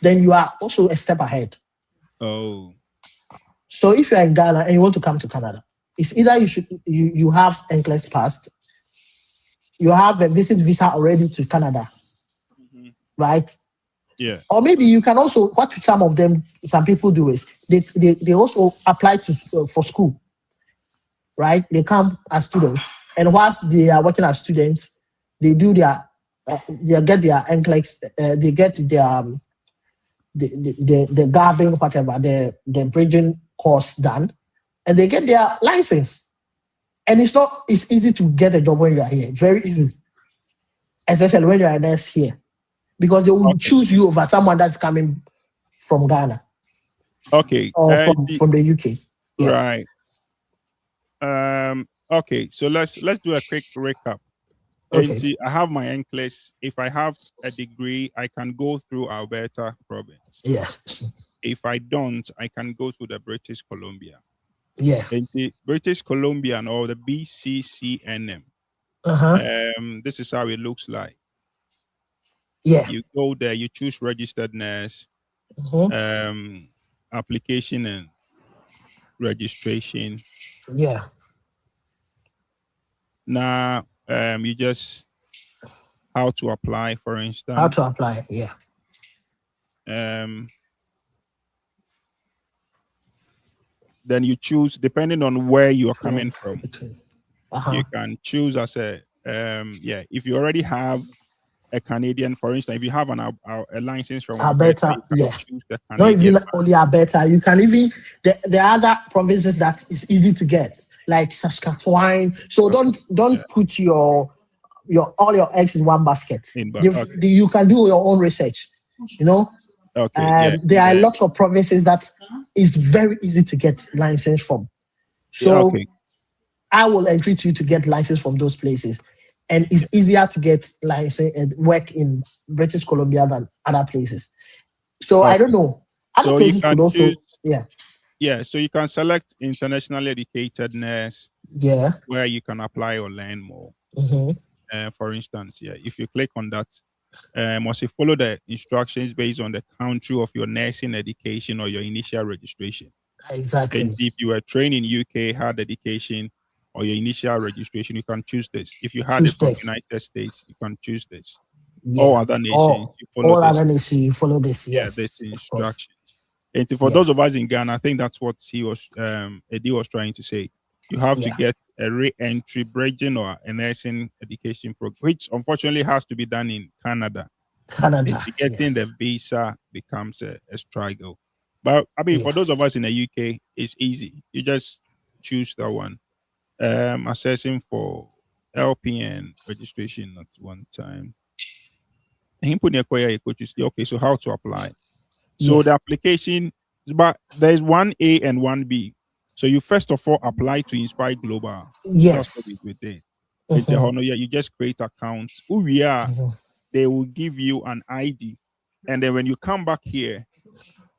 then you are also a step ahead. Oh. So if you are in Ghana and you want to come to Canada, it's either you have Nclex passed, you have a visit visa already to Canada, right? Yeah. Or maybe you can also, what some people do is they also apply for school, right? They come as students, and whilst they are working as students, they do they get their Nclex, they get their the guarding, whatever, the bridging course done, and they get their license. And it's easy to get a job when you are here, very easy, especially when you are a nurse here, because they will choose you over someone that's coming from Ghana. Okay. Or from the UK. Yeah. Right. Okay. So let's do a quick recap. Okay. I have my Nclex. If I have a degree, I can go through Alberta province. Yeah. If I don't, I can go to the British Columbia. Yeah. And the British Columbian or the BCCNM. This is how it looks like. Yeah. You go there, you choose registered nurse, application and registration. Yeah. Now, you just how to apply, for instance. How to apply, yeah. Then you choose, depending on where you are coming from. You can choose as if you already have a Canadian, for instance, if you have a license from Alberta, you can choose the Canadian. Not even only Alberta, you can even the other provinces that is easy to get, like Saskatchewan. So don't put your all your eggs in one basket. You can do your own research, you know. There are a lot of provinces that is very easy to get license from. So I will entreat you to get license from those places. And it's easier to get license and work in British Columbia than other places. So I don't know. Other places could also, Yeah, so you can select internationally educated nurse. Yeah. Where you can apply or learn more. For instance, if you click on that, must you follow the instructions based on the country of your nursing education or your initial registration. Exactly. And if you were trained in UK, had education or your initial registration, you can choose this. If you had it from United States, you can choose this. All other nations, you follow this. Other nations, you follow this. Yes. This instruction. And for those of us in Ghana, I think that's what Eddie was trying to say. You have to get a re-entry bridging or a nursing education program, which unfortunately has to be done in Canada. Getting the visa becomes a struggle. But I mean, for those of us in the UK, it's easy. You just choose that one. Assessing for LPN registration at one time. Okay, so how to apply? So the application, but there's 1A and 1B. So you first of all apply to Inspire Global. Yes. That's what we did. You just create account. Who we are, they will give you an ID, and then when you come back here,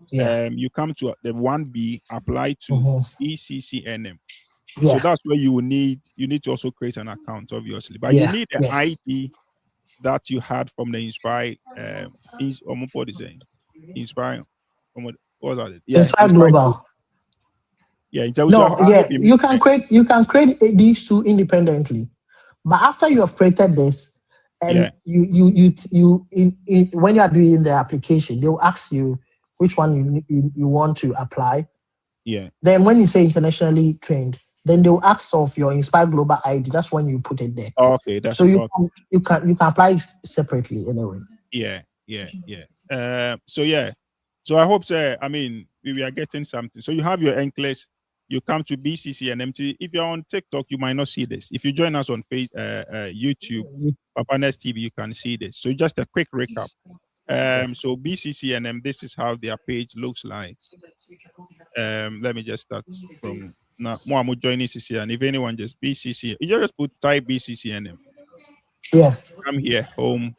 you come to the 1B, apply to BCCNM. So that's where you need to also create an account, obviously, but you need the ID that you had from the Inspire. Inspire. What was that? Yeah, Inspire Global. Yeah, no, you can create these two independently, but after you have created this, and when you are doing the application, they will ask you which one you want to apply. Yeah. Then when you say internationally trained, then they will ask of your Inspire Global ID. That's when you put it there. Oh, okay, that's so you can apply it separately anyway. Yeah. So I hope, sir. I mean, we are getting something. So you have your Nclex. You come to BCC and MT. If you're on TikTok, you might not see this. If you join us on YouTube, Papanes TV, you can see this. So just a quick recap. So BCC and M, this is how their page looks like. Let me just start from now. More joining CC, and if anyone just BCC, you just type BCC and M. Yes. Come here, home.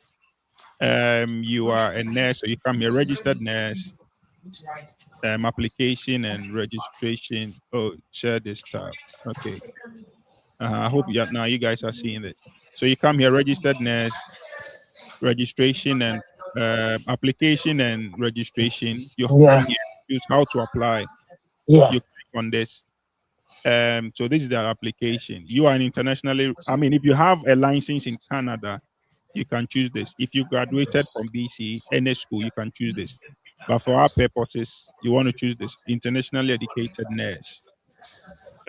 You are a nurse, so you come here, registered nurse. Application and registration. Oh, share this tab. Okay. I hope now you guys are seeing it. So you come here, registered nurse, registration and application and registration. You come here, choose how to apply. Yeah. You click on this. So this is the application. You are an internationally. I mean, if you have a license in Canada, you can choose this. If you graduated from BC, any school, you can choose this. But for our purposes, you want to choose this internationally educated nurse.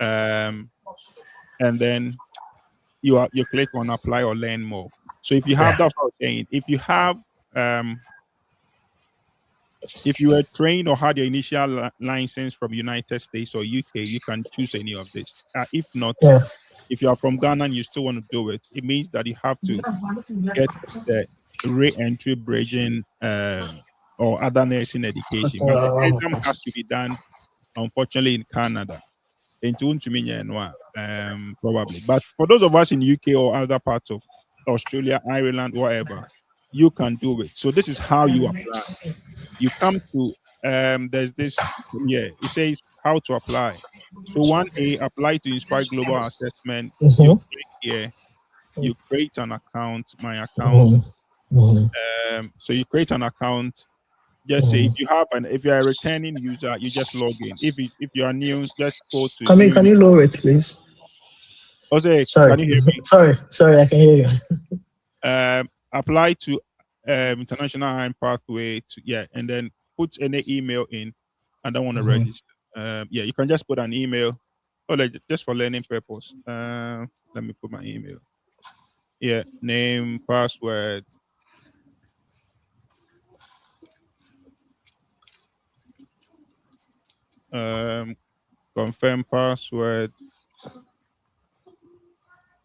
And then you click on apply or learn more. So if you have that's what I'm saying. If you have if you were trained or had your initial license from United States or UK, you can choose any of this. If not, if you are from Ghana and you still want to do it, it means that you have to get the re-entry bridging or other nursing education. But the exam has to be done, unfortunately, in Canada. Probably. But for those of us in UK or other parts of Australia, Ireland, whatever, you can do it. So this is how you apply. You come to there's this it says how to apply. So 1A, apply to Inspire Global Assessment. You click here, you create an account, my account. So you create an account. Just say if you are a returning user, you just log in. If you are new, just go to. Can you lower it, please? Jose, sorry, can you hear me? Sorry, I can hear you. Apply to international hiring pathway and then put any email in. I don't want to register. You can just put an email, or just for learning purpose. Let me put my email. Name, password. Confirm password.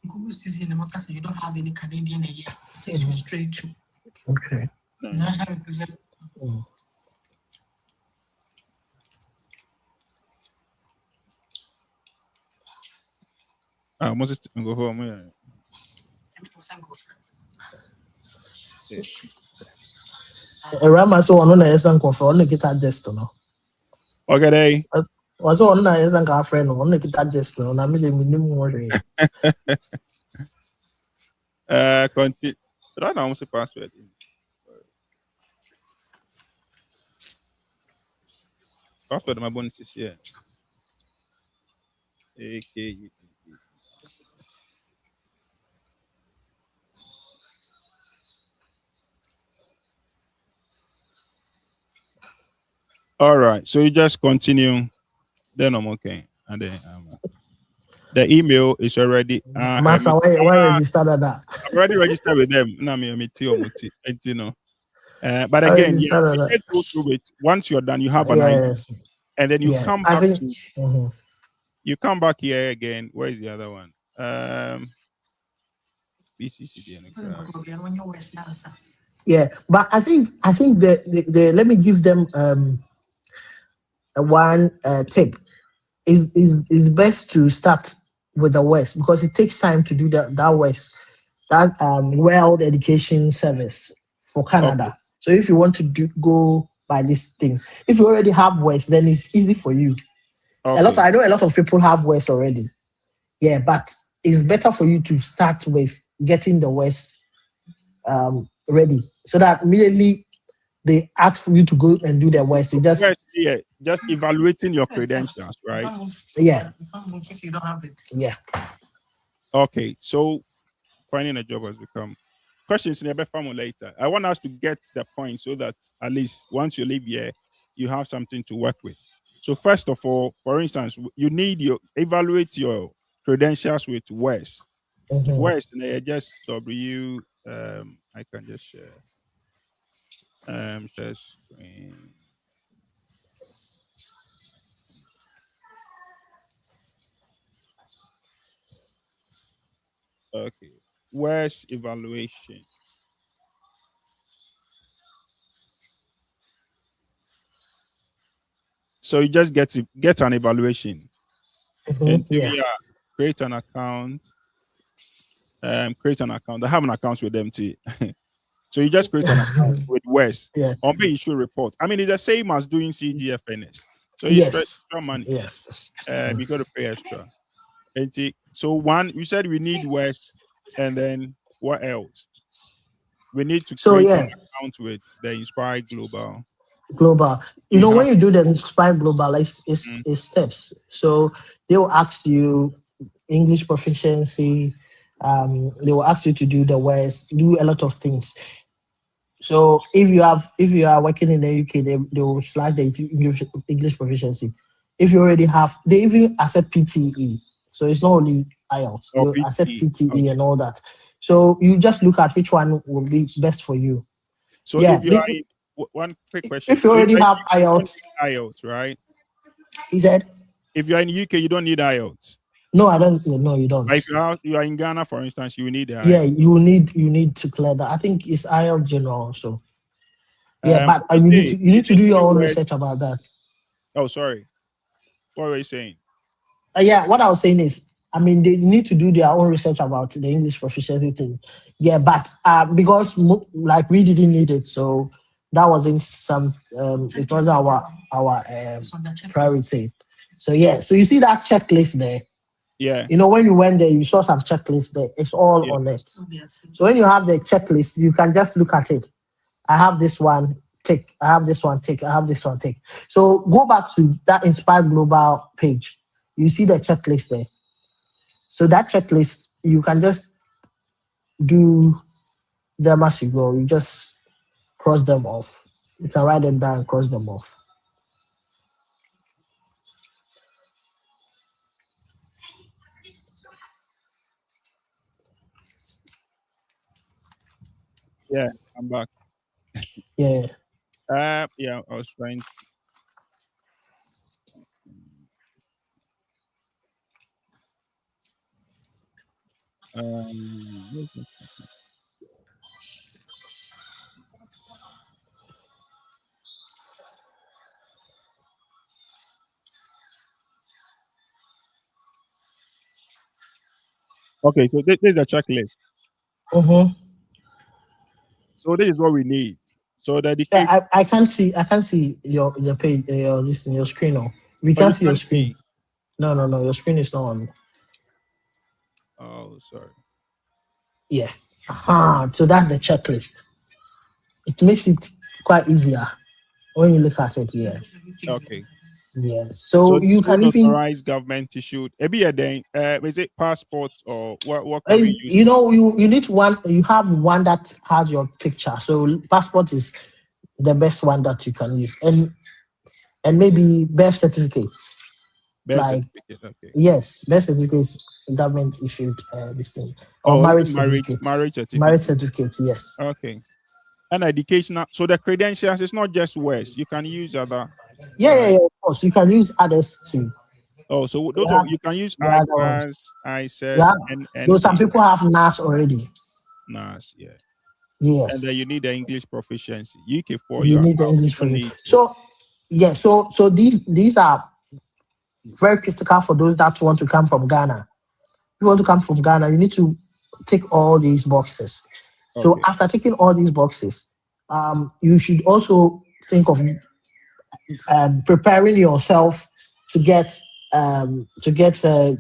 You don't have any Canadian a year. It takes you straight to. Okay. Must go home. Rama so on na yesan kofa on kita just no. Okay. Was on na yesan ka friend on kita just no na me dey minimum worry. Continue. Right now, the password. Password my bonus is here. Okay. All right. So you just continue. Then I'm okay. And then the email is already. Master, why register that? I'm already registered with them. But again, you just go through it. Once you're done, you have an idea, and then you come back you come back here again. Where is the other one? BCCD. Yeah, but I think the let me give them one tip. Is best to start with the West because it takes time to do that World Education Service for Canada. So if you want to go by this thing, if you already have West, then it's easy for you. Okay. I know a lot of people have West already. Yeah, but it's better for you to start with getting the West ready so that immediately they ask for you to go and do the West. You just just evaluating your credentials, right? Yeah. If you don't have it. Yeah. Okay, so finding a job has become questions in a family later. I want us to get the point so that at least once you leave here, you have something to work with. So first of all, for instance, you need evaluate your credentials with West. West, just W. I can just share. Share screen. Okay, West evaluation. So you just get an evaluation, and create an account. Create an account. I have an account with them too. So you just create an account with West. Or maybe you should report. I mean, it's the same as doing CGFNS. So you spend extra money. Yes. You got to pay extra. And so one, you said we need West, and then what else? We need to create an account with the Inspire Global. You know, when you do the Inspire Global, it's steps. So they will ask you English proficiency. They will ask you to do the West, do a lot of things. So if you are working in the UK, they will slash the English proficiency. If you already have, they even accept PTE. So it's not only IELTS. They accept PTE and all that. So you just look at which one will be best for you. So if you are one quick question. If you already have IELTS, right? He said. If you're in the UK, you don't need IELTS. No, I don't. No, you don't. Like you are in Ghana, for instance, you need IELTS. Yeah, you need to clear that. I think it's IELTS general also. Yeah, but you need to do your own research about that. Oh, sorry. What were you saying? Yeah, what I was saying is, I mean, they need to do their own research about the English proficiency thing. Yeah, but because like we didn't need it, so that wasn't it was our priority. So yeah, so you see that checklist there. Yeah. You know, when you went there, you saw some checklist there. It's all on it. So when you have the checklist, you can just look at it. I have this one, tick. I have this one, tick. I have this one, tick. So go back to that Inspire Global page. You see the checklist there. So that checklist, you can just do them as you go. You just cross them off. You can write them down and cross them off. Yeah, I'm back. Yeah. Yeah, I was trying. Okay, so this is a checklist. So this is what we need. So the education. Yeah, I can't see your page, your screen. No, we can't see your screen. No, your screen is not on. Oh, sorry. Yeah. So that's the checklist. It makes it quite easier when you look at it. Yeah. Okay. Yeah. So you can even authorized government issued. Is it passport or what? You know, you need one. You have one that has your picture. So passport is the best one that you can use, and maybe birth certificates. Certificate. Okay. Yes, birth certificates, government issued this thing, or marriage certificate. Marriage certificate. Yes. Okay. And educational. So the credentials is not just West. You can use other. Yeah, of course. You can use others too. Oh, so those you can use IPAS, ISES, and some people have NAS already. NAS, yeah. Yes. And then you need the English proficiency. UK4. You need the English proficiency. So yeah, so these are very critical for those that want to come from Ghana. you want to come from Ghana, you need to tick all these boxes. So Okay. after ticking all these boxes, you should also think of preparing yourself to get a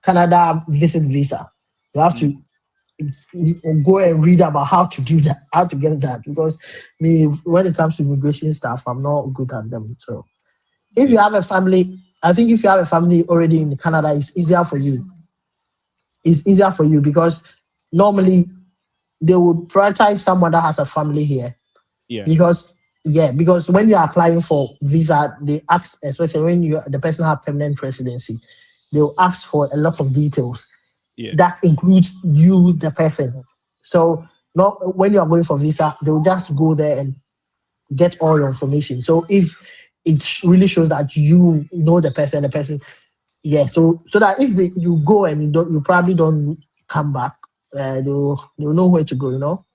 Canada visit visa. You have to go and read about how to do that, how to get that. Because me, when it comes to immigration stuff, I'm not good at them. So if you have a family, I think if you have a family already in Canada, it's easier for you. It's easier for you because normally they would prioritize someone that has a family here. Yeah. Because when you're applying for visa, they ask, especially when the person have permanent residency, they'll ask for a lot of details. Yeah. That includes you, the person. So not when you are going for visa, they'll just go there and get all your information. So if it really shows that you know the person, so that if you go and you probably don't come back, they'll know where to go.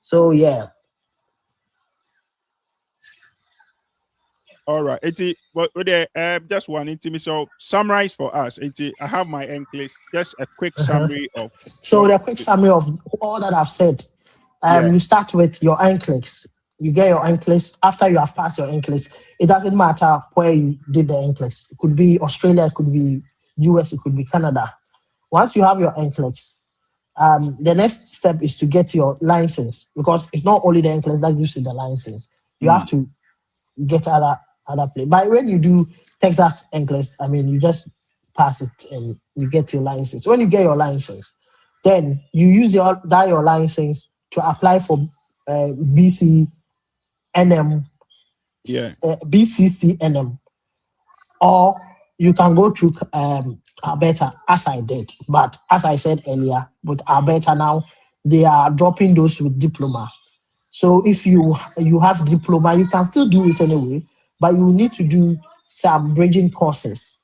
So yeah. All right. But just one intimate. So summarize for us. I have my Nclex. Just a quick Uh-huh. summary of So what. the quick summary of all that I've said. Yeah. You start with your Nclex. You get your Nclex. After you have passed your Nclex, it doesn't matter where you did the Nclex. It could be Australia, it could be US, it could be Canada. Once you have your Nclex, the next step is to get your license because it's not only the Nclex that gives you the license. You have to get other place. But when you do Texas Nclex, I mean, you just pass it and you get your license. When you get your license, then you use your license to apply for BCNM, Yeah. BCCNM, or you can go through Alberta, as I did. But as I said earlier, with Alberta now, they are dropping those with diploma. So if you have diploma, you can still do it anyway, but you need to do some bridging courses,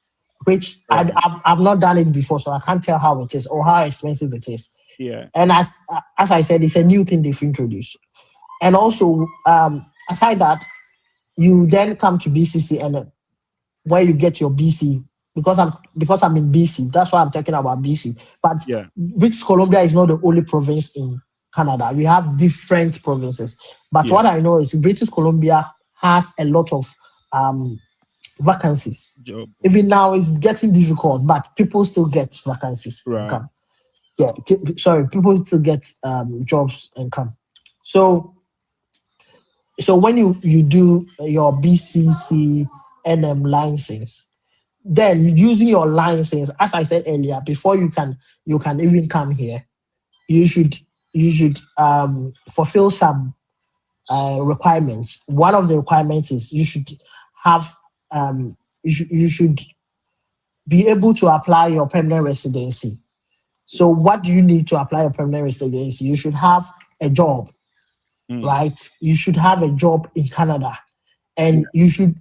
which Right. I've not done it before, so I can't tell how it is or how expensive it is. Yeah. And as I said, it's a new thing they've introduced. And also, aside that, you then come to BCC and where you get your BC because I'm in BC. That's why I'm talking about BC. But Yeah. British Columbia is not the only province in Canada. We have different provinces. But Yeah. what I know is British Columbia has a lot of vacancies. Job. Even now, it's getting difficult, but people still get vacancies. Right. Income. Yeah, people still get jobs and come. So when you do your BCC NM license, then using your license, as I said earlier, before you can even come here, you should fulfill some requirements. One of the requirements is you should have you should be able to apply your permanent residency. So what do you need to apply your permanent residency? You should have a job, right? You should have a job in Canada, and you should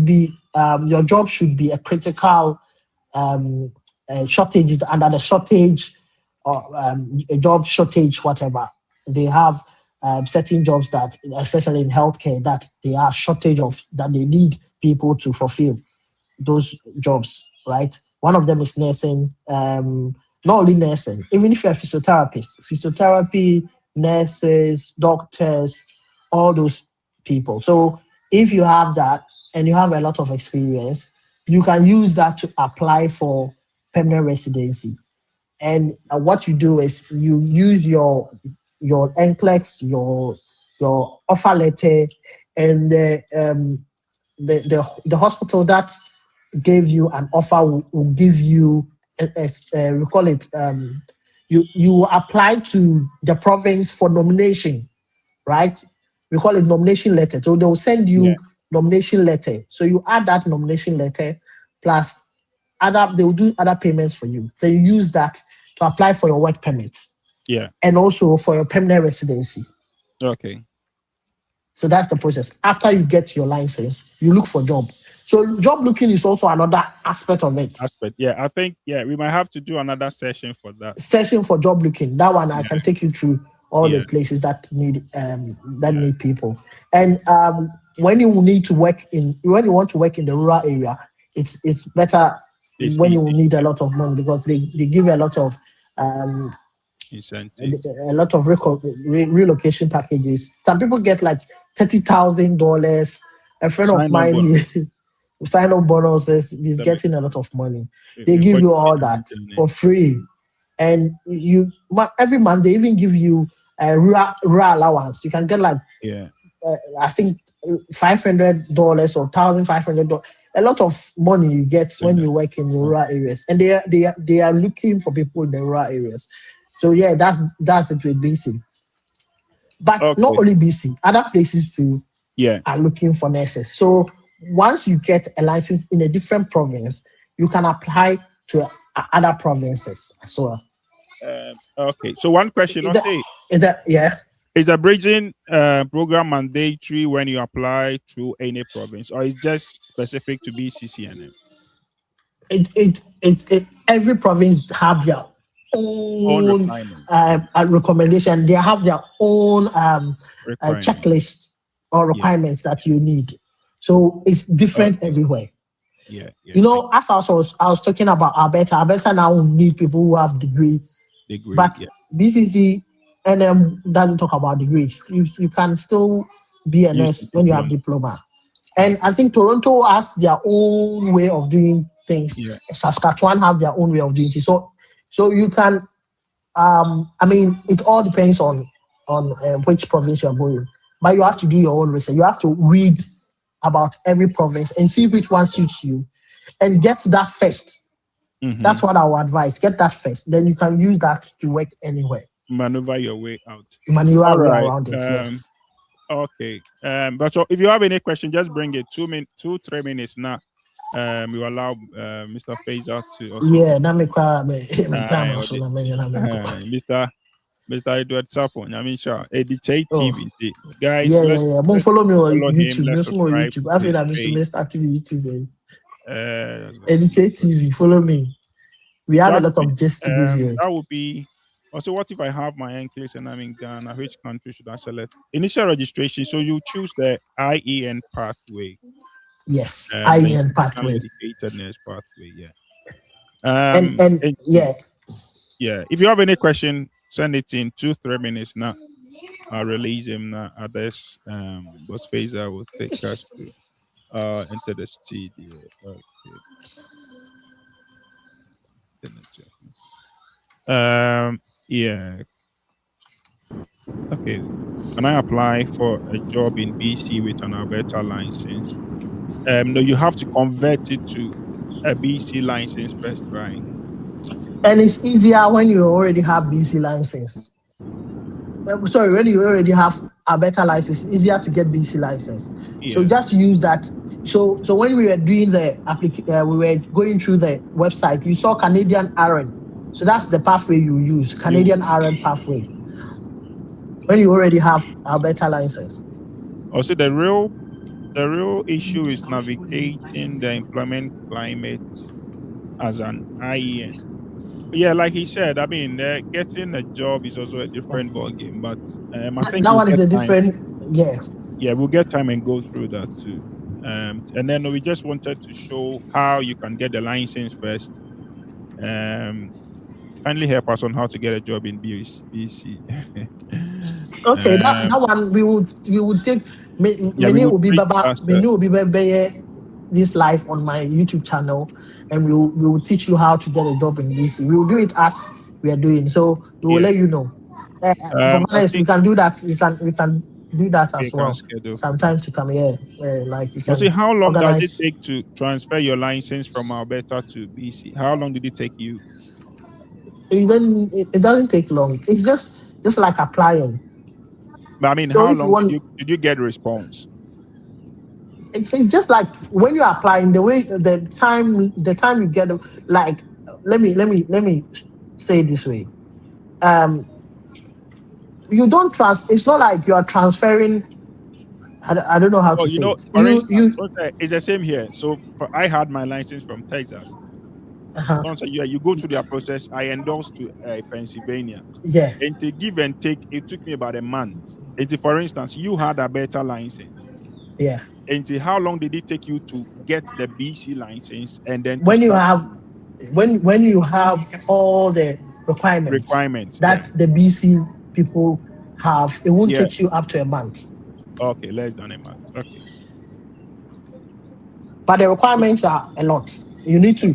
be your job should be a critical shortage under the shortage or a job shortage, whatever. They have certain jobs that, especially in healthcare, that they are shortage of, that they need people to fulfill those jobs, right? One of them is nursing, not only nursing, even if you're a physiotherapy, nurses, doctors, all those people. So if you have that and you have a lot of experience, you can use that to apply for permanent residency. And what you do is you use your Nclex, your offer letter, and the hospital that gave you an offer will give you we call it you apply to the province for nomination, right? We call it nomination letter. So they'll send Yeah. you nomination letter. So you add that nomination letter plus they'll do other payments for you. So you use that to apply for your work permit Yeah. and also for your permanent residency. Okay. So that's the process. After you get your license, you look for job. So job looking is also another aspect of it. Aspect. Yeah. I think we might have to do another session for that. Session for job looking. That one I can take you through all the Yeah. places that need need people. And when you want to work in the rural area, it's better It's when you easy. need a lot of money because they give um, Incentive. a lot of relocation packages. Some people get like $30,000. A friend of Sign on mine, bonus. sign on bonuses, he's Let me getting a lot of money. They me give watch you the all that internet. for free, and every month they even give you a rural allowance. You can get like Yeah. I think $500 or $1,500. A lot of money you get when you work in the rural areas, and they are looking for people in the rural areas. So yeah, that's it with BC. But not Okay. only BC, other places too Yeah. are looking for nurses. So once you get a license in a different province, you can apply to other provinces as well. Okay. So one question, Is I'll that, say, yeah? is the bridging program mandatory when you apply to any province, or is just specific to BCCNM? Every province have their Own own requirements. recommendation. They have their own Requirement. checklists or Yeah. requirements that you need. So it's different Okay. everywhere. Yeah. Yeah. You I know, as I was talking about Alberta. Alberta now need people who have degree, agree. but Yeah. BCC NM doesn't talk about degrees. You can still be a Use nurse the when you have diploma. diploma. And I Okay. think Toronto has their own way of doing things. Yeah. Saskatchewan have their own way of doing it. So you can. I mean, it all depends on which province you are going, but you have to do your own research. You have to read about every province and see which one suits you, and get that first. Mm-hmm. That's what I would advise. Get that first, then you can use that to work anywhere. Maneuver your way out. Maneuver All way right. around it. Yes. Okay. But so if you have any question, just bring it 2 3 minutes now. We will allow Mr. Faisal to also Yeah. talk. That me time Or also. the, Na me na me go. Mr. Edward Sapon. I mean, sure. Ediche Oh. TV. Guys, Yeah, yeah, yeah. Don't let's follow me on follow him. YouTube. Let's Just on subscribe YouTube. to I feel his that we should page. make active YouTube. Exactly. Editate TV. Follow me. We have a One lot thing, of gist to give you. that would be. Also, what if I have my Nclex and I'm in Ghana? Which country should I select? Initial registration. So you choose the IEN pathway. Yes, The IEN institutional pathway. educatedness pathway. Yeah. And yeah, Yeah. If you have any question, send it in 2 3 minutes now. I'll release him now. Others, boss phaser will take us to into the studio. Okay. Yeah. Okay. Can I apply for a job in BC with an Alberta license? No, you have to convert it to a BC license first, right? and it's easier when you already have BC license. Sorry, when you already have a better license, it's easier to get BC license. So Yeah. just use that. So when we were doing the application, we were going through the website. We saw Canadian RN. So that's the pathway you use, You Canadian RN pathway. When you already have a better license. also the real issue is navigating the employment climate as an IEN. Yeah, like he said, I mean, getting a job is also a different ball game. But I think That we'll one is get a time. different, yeah. Yeah, we'll get time and go through that too. And then we just wanted to show how you can get the license first. Um, kindly help us on how to get a job in BC. Okay, that um, one we would take. yeah, we Many will will be preach baba. as Many will be this live on my YouTube channel, and we will teach you how to get a job in BC. We will do it as we are doing. So we will yeah. let you know. For I honest, we think can do that. We can do that we as can well. schedule for that. Sometime to come here, like you But see, can how long does it organize. take to transfer your license from Alberta to BC? How long did it take you? It doesn't take long. It's just like applying. But I mean, So how if you long want, did you get a response? it's just like when you're applying the way the time you get like let me say it this way. um it's not like you are transferring. I don't know how Well, to say it. for you instance, you it's the same here. So I had my license from Texas. uh So yeah, you go through their process. I endorsed to Pennsylvania. yeah, And to give and take, it took me about a month. And for instance, you had a better license. yeah. And how long did it take you to get the BC license and then to when you start have doing? when you have all the requirements that the BC people have, it won't take you up to a month. Okay, less than a month. Okay. But the requirements are a lot. You need to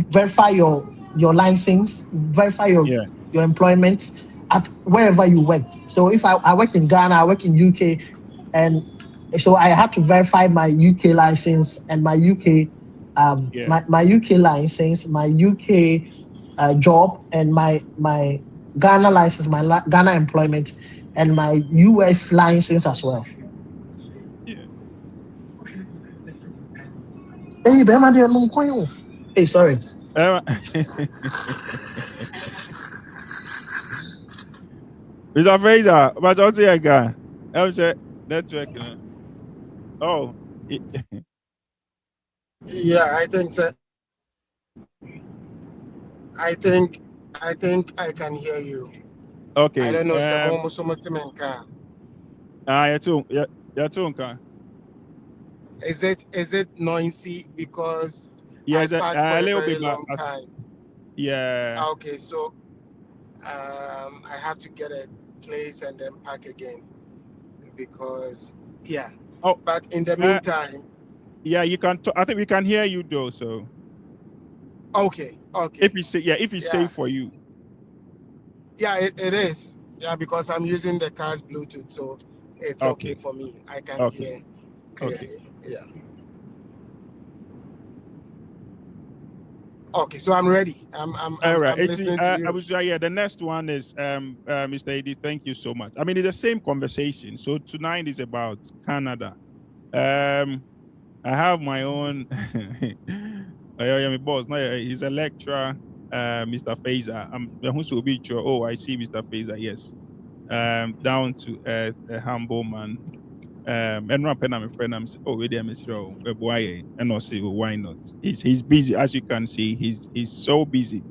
verify your license, verify your employment at wherever you work. So if I worked in Ghana, I work in UK, and so I had to verify my UK license and my UK my UK license, my UK job, and my Ghana license, my Ghana employment, and my US license as well. Hey, hey, sorry. Mr. Fraser, but I'll say again. I'm say network. Oh, yeah, I think so. I think I can hear you. Okay. I don't know. Yeah, too. Is it noisy because yes, I parked for a a little very bit, long but time? yeah. Okay, so I have to get a place and then park again because yeah. Oh, but in the meantime, yeah, you can. I think we can hear you though. So okay. If it's safe for you. Yeah, it is. Yeah, because I'm using the car's Bluetooth, so it's okay for me. I can hear clearly. Yeah. Okay, so I'm ready. I'm listening to you. The next one is Mr. Eddie, thank you so much. I mean, it's the same conversation. So tonight is about Canada. I have my own my boss. No, he's a lecturer, Mr. Fazer. I'm the who's will be sure. Oh, I see Mr. Fazer, yes. Down to a humble man. And one pen, I'm a friend. I'm saying, oh, wait, I'm sure. Why? And I'll say, well, why not? He's busy, as you can see. He's so busy,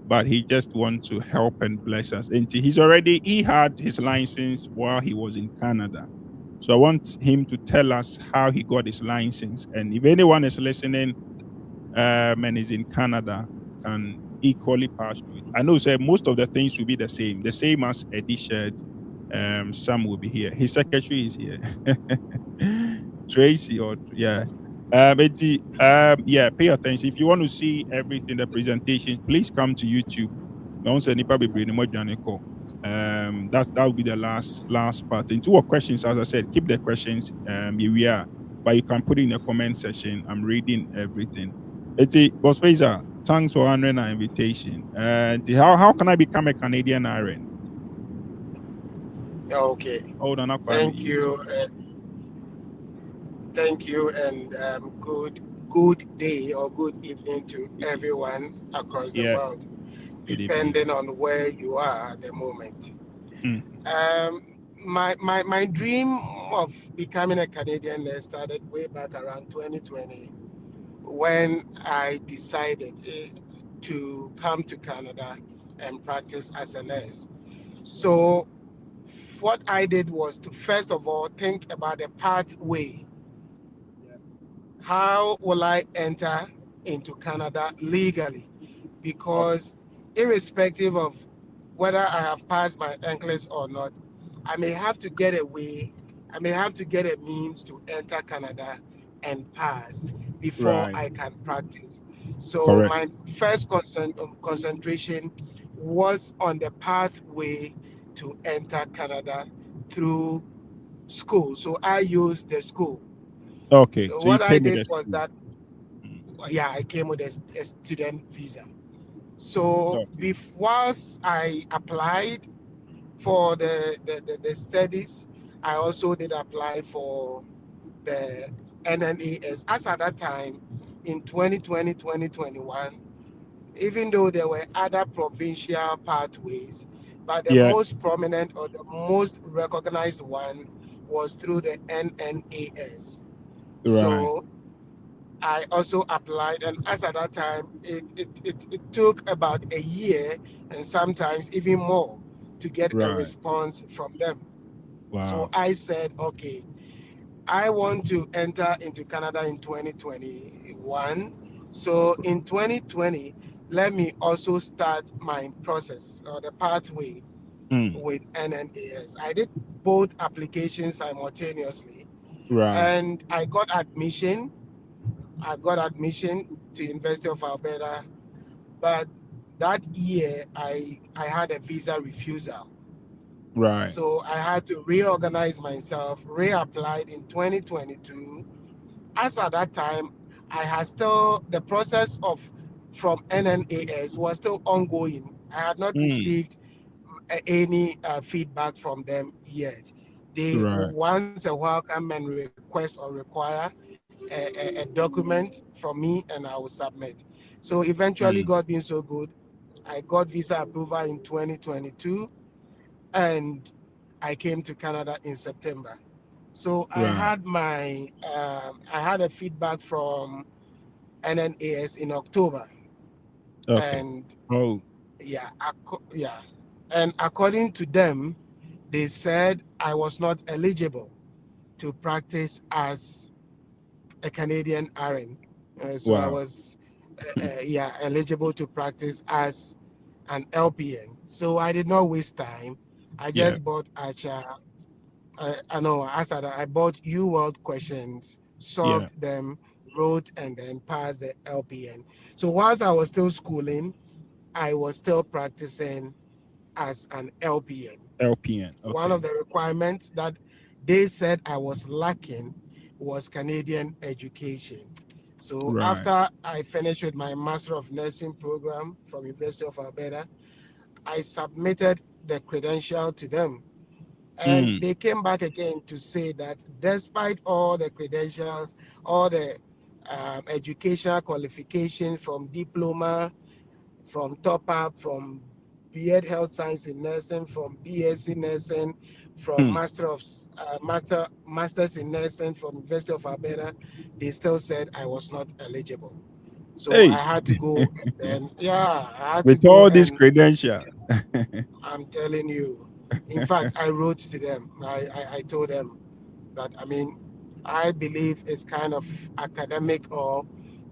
but he just wants to help and bless us. And he had his license while he was in Canada. So I want him to tell us how he got his license. And if anyone is listening, and is in Canada, can equally pass through it. I know, say most of the things will be the same as Eddie shared. Sam will be here. His secretary is here. Tracy or Eddie, pay attention. If you want to see everything, the presentation, please come to YouTube. Don't say that will be the last part. And 2 questions, as I said, keep the questions we are, but you can put it in the comment section. I'm reading everything. Boss Fraser, thanks for honoring our invitation. How can I become a Canadian RN? Okay. Hold on, thank you. Thank you, and good day or good evening to everyone across the world, depending on where you are at the moment. My dream of becoming a Canadian nurse started way back around 2020 when I decided to come to Canada and practice as a nurse. So what I did was to first of all think about the pathway. How will I enter into Canada legally? Because irrespective of whether I have passed my Nclex or not, I may have to get a way, I may have to get a means to enter Canada and pass before I can practice. So my first concentration was on the pathway to enter Canada through school. So I used the school. Okay. So what I did was that, I came with a student visa. So whilst I applied for the studies, I also did apply for the NNAS. As at that time, in 2020, 2021, even though there were other provincial pathways, but the most prominent or the most recognized one was through the NNAS. So I also applied, and as at that time, it took about a year and sometimes even more to get a response from them. So I said, okay, I want to enter into Canada in 2021. So in 2020, let me also start my process or the pathway with NNAS. I did both applications simultaneously, Right. and I got admission. I got admission to University of Alberta, but that year I had a visa refusal. Right. So I had to reorganize myself, reapplied in 2022. As at that time, I had still the process of from NNAS was still ongoing. I had not received any feedback from them yet. They will Right. once a while come and request or require a document from me, and I will submit. So eventually, God being so good, I got visa approval in 2022, and I came to Canada in September. So Right. I had a feedback from NNAS in October, Okay. and Oh. yeah, and according to them, they said I was not eligible to practice as a Canadian RN. So I Wow. was eligible to practice as an LPN. So I did not waste time. I Yeah. just bought I know I bought UWorld questions, Yeah. solved them, wrote, and then passed the LPN. So whilst I was still schooling, I was still practicing as an LPN. LPN. One of Okay. the requirements that they said I was lacking was Canadian education. So Right. after I finished with my Master of Nursing program from University of Alberta, I submitted the credential to them. And they came back again to say that despite all the credentials, all the educational qualifications from diploma, from top up, from B.Ed Health Science in Nursing, from BSc Nursing, from Masters in Nursing from University of Alberta, they still said I was not eligible. So I Hey, had to go and I had to with go all these and credentials. I'm telling you. In fact, I wrote to them. I told them that I believe it's kind of academic or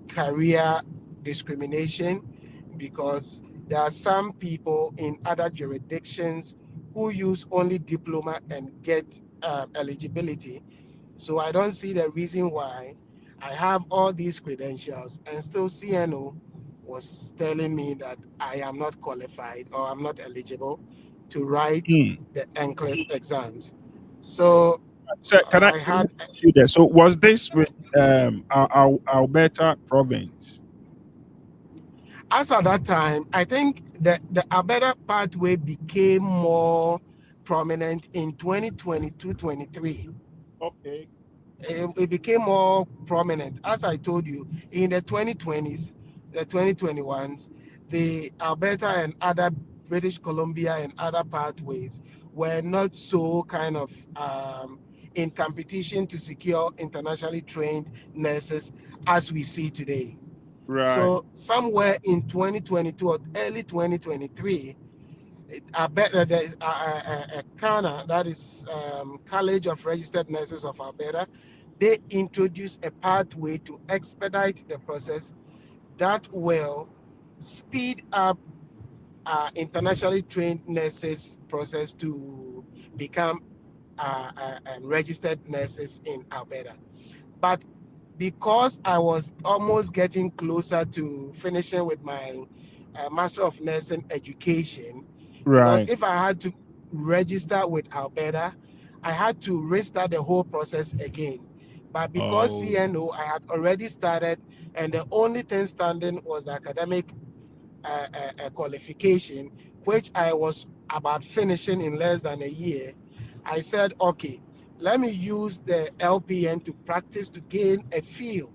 career discrimination because there are some people in other jurisdictions who use only diploma and get eligibility. So I don't see the reason why I have all these credentials and still CNO was telling me that I am not qualified or I'm not eligible to write the Nclex exams. So So I can I had ask you that? So was this with Alberta province? as at that time, I think the Alberta pathway became more prominent in 2022-23. Okay. It became more prominent. As I told you, in the 2020s, the 2021s, the Alberta and other British Columbia and other pathways were not so kind of in competition to secure internationally trained nurses as we see today. Right. So somewhere in 2022 or early 2023, I bet that there's a CANA, that is College of Registered Nurses of Alberta, they introduced a pathway to expedite the process that will speed up internationally trained nurses process to become registered nurses in Alberta. But because I was almost getting closer to finishing with my Master of Nursing education, because Right. if I had to register with Alberta, I had to restart the whole process again. But because Oh. CNO, I had already started, and the only thing standing was the academic qualification, which I was about finishing in less than a year. I said, okay, let me use the LPN to practice to gain a feel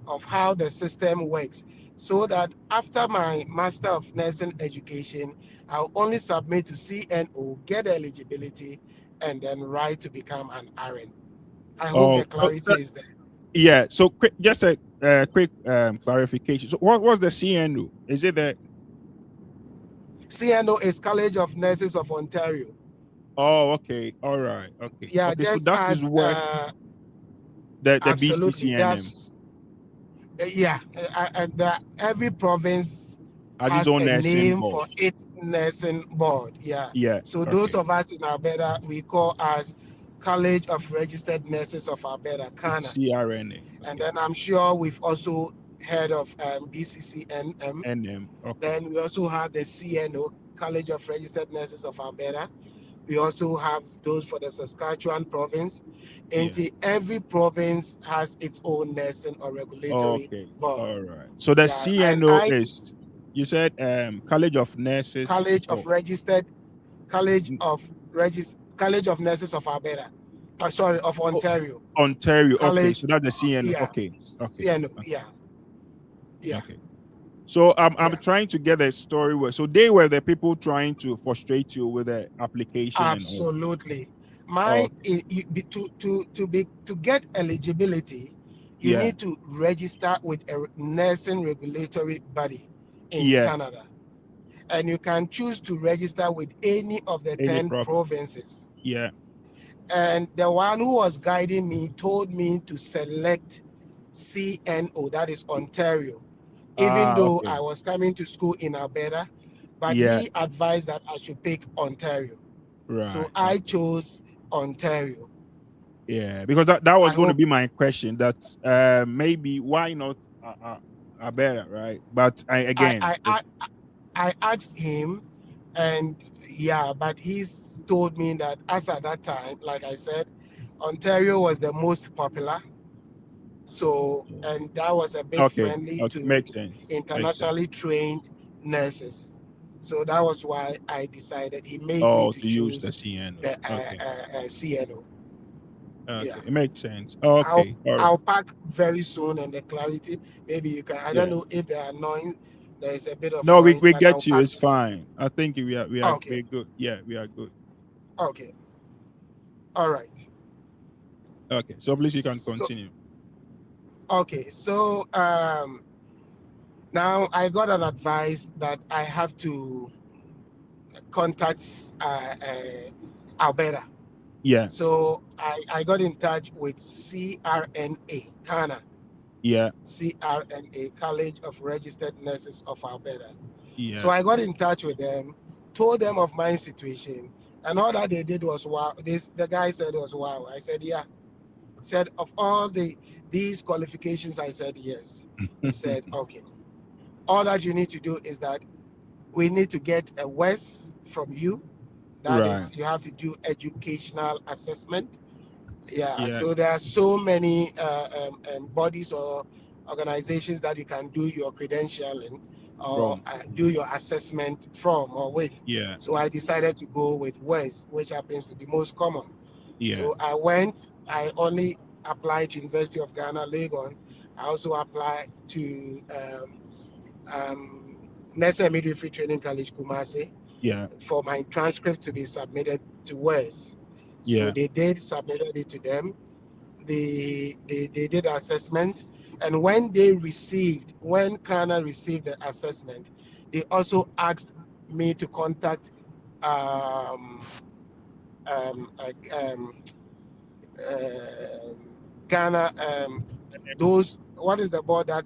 of how the system works so that after my Master of Nursing education, I'll only submit to CNO, get eligibility, and then write to become an RN. I hope Oh. the clarity is there. Yeah. So quick, just a quick clarification. So what was the CNU? Is it the? CNO is College of Nurses of Ontario. Oh, okay. All right. Okay. Yeah, Okay. So just that is as what the absolutely. BCCNM. every province Has its has own a nursing name board. for its nursing board. Yeah. So Okay. those of us in Alberta, we call as College of Registered Nurses of Alberta, CANA. CRNA. Okay. And then I'm sure we've also heard of BCCNM. NM. Okay. Then we also have the CNO, College of Registered Nurses of Alberta. We also have those for the Saskatchewan province. And every province has its own nursing or regulatory board. All right. So the CNO is, you said, College of Nurses. College of Nurses of Alberta. Of Ontario. Ontario. College, so that's the CNO. Yeah. Okay. CNO. Yeah. Okay. So I'm trying to get a story where, so they were the people trying to frustrate you with the application. Absolutely. To get eligibility, you need to register with a nursing regulatory body in Canada. And you can choose to register with any of the 10 provinces. Yeah. And the one who was guiding me told me to select CNO, that is Ontario, even though I was coming to school in Alberta, but he advised that I should pick Ontario. Right. So I chose Ontario. Yeah, because that was going to be my question. That maybe why not Alberta, right? But I asked him, and but he's told me that as at that time, like I said, Ontario was the most popular. So, and that was a bit friendly to internationally trained nurses. So that was why I decided he made me to choose use the CNO. CNO. It makes sense. Okay. I'll pack very soon on the clarity. Maybe you can. I don't know if they are annoying. There is a bit of no. Noise, we get you. It's fine. I think we are we're good. Yeah, we are good. Okay. All right. Okay. So please you can continue. Okay. So now I got an advice that I have to contact Alberta. Yeah. So I got in touch with CRNA, CANA. Yeah. CRNA, College of Registered Nurses of Alberta. Yeah. So I got in touch with them, told them of my situation, and all that they did was wow. The guy said was wow. I said yeah. Said of all these qualifications, I said yes. He said okay. All that you need to do is that we need to get a WES from you. That is, you have to do educational assessment. Yeah. So there are so many bodies or organizations that you can do your credentialing or do your assessment from or with. Yeah. So I decided to go with WES, which happens to be most common. Yeah. So I went. I only applied to University of Ghana, Legon. I also applied to Nursing and Midwifery Training College, Kumasi. Yeah. For my transcript to be submitted to WES. So they did submitted it to them. They did assessment, and when Kana received the assessment, they also asked me to contact Ghana. Those, what is the board that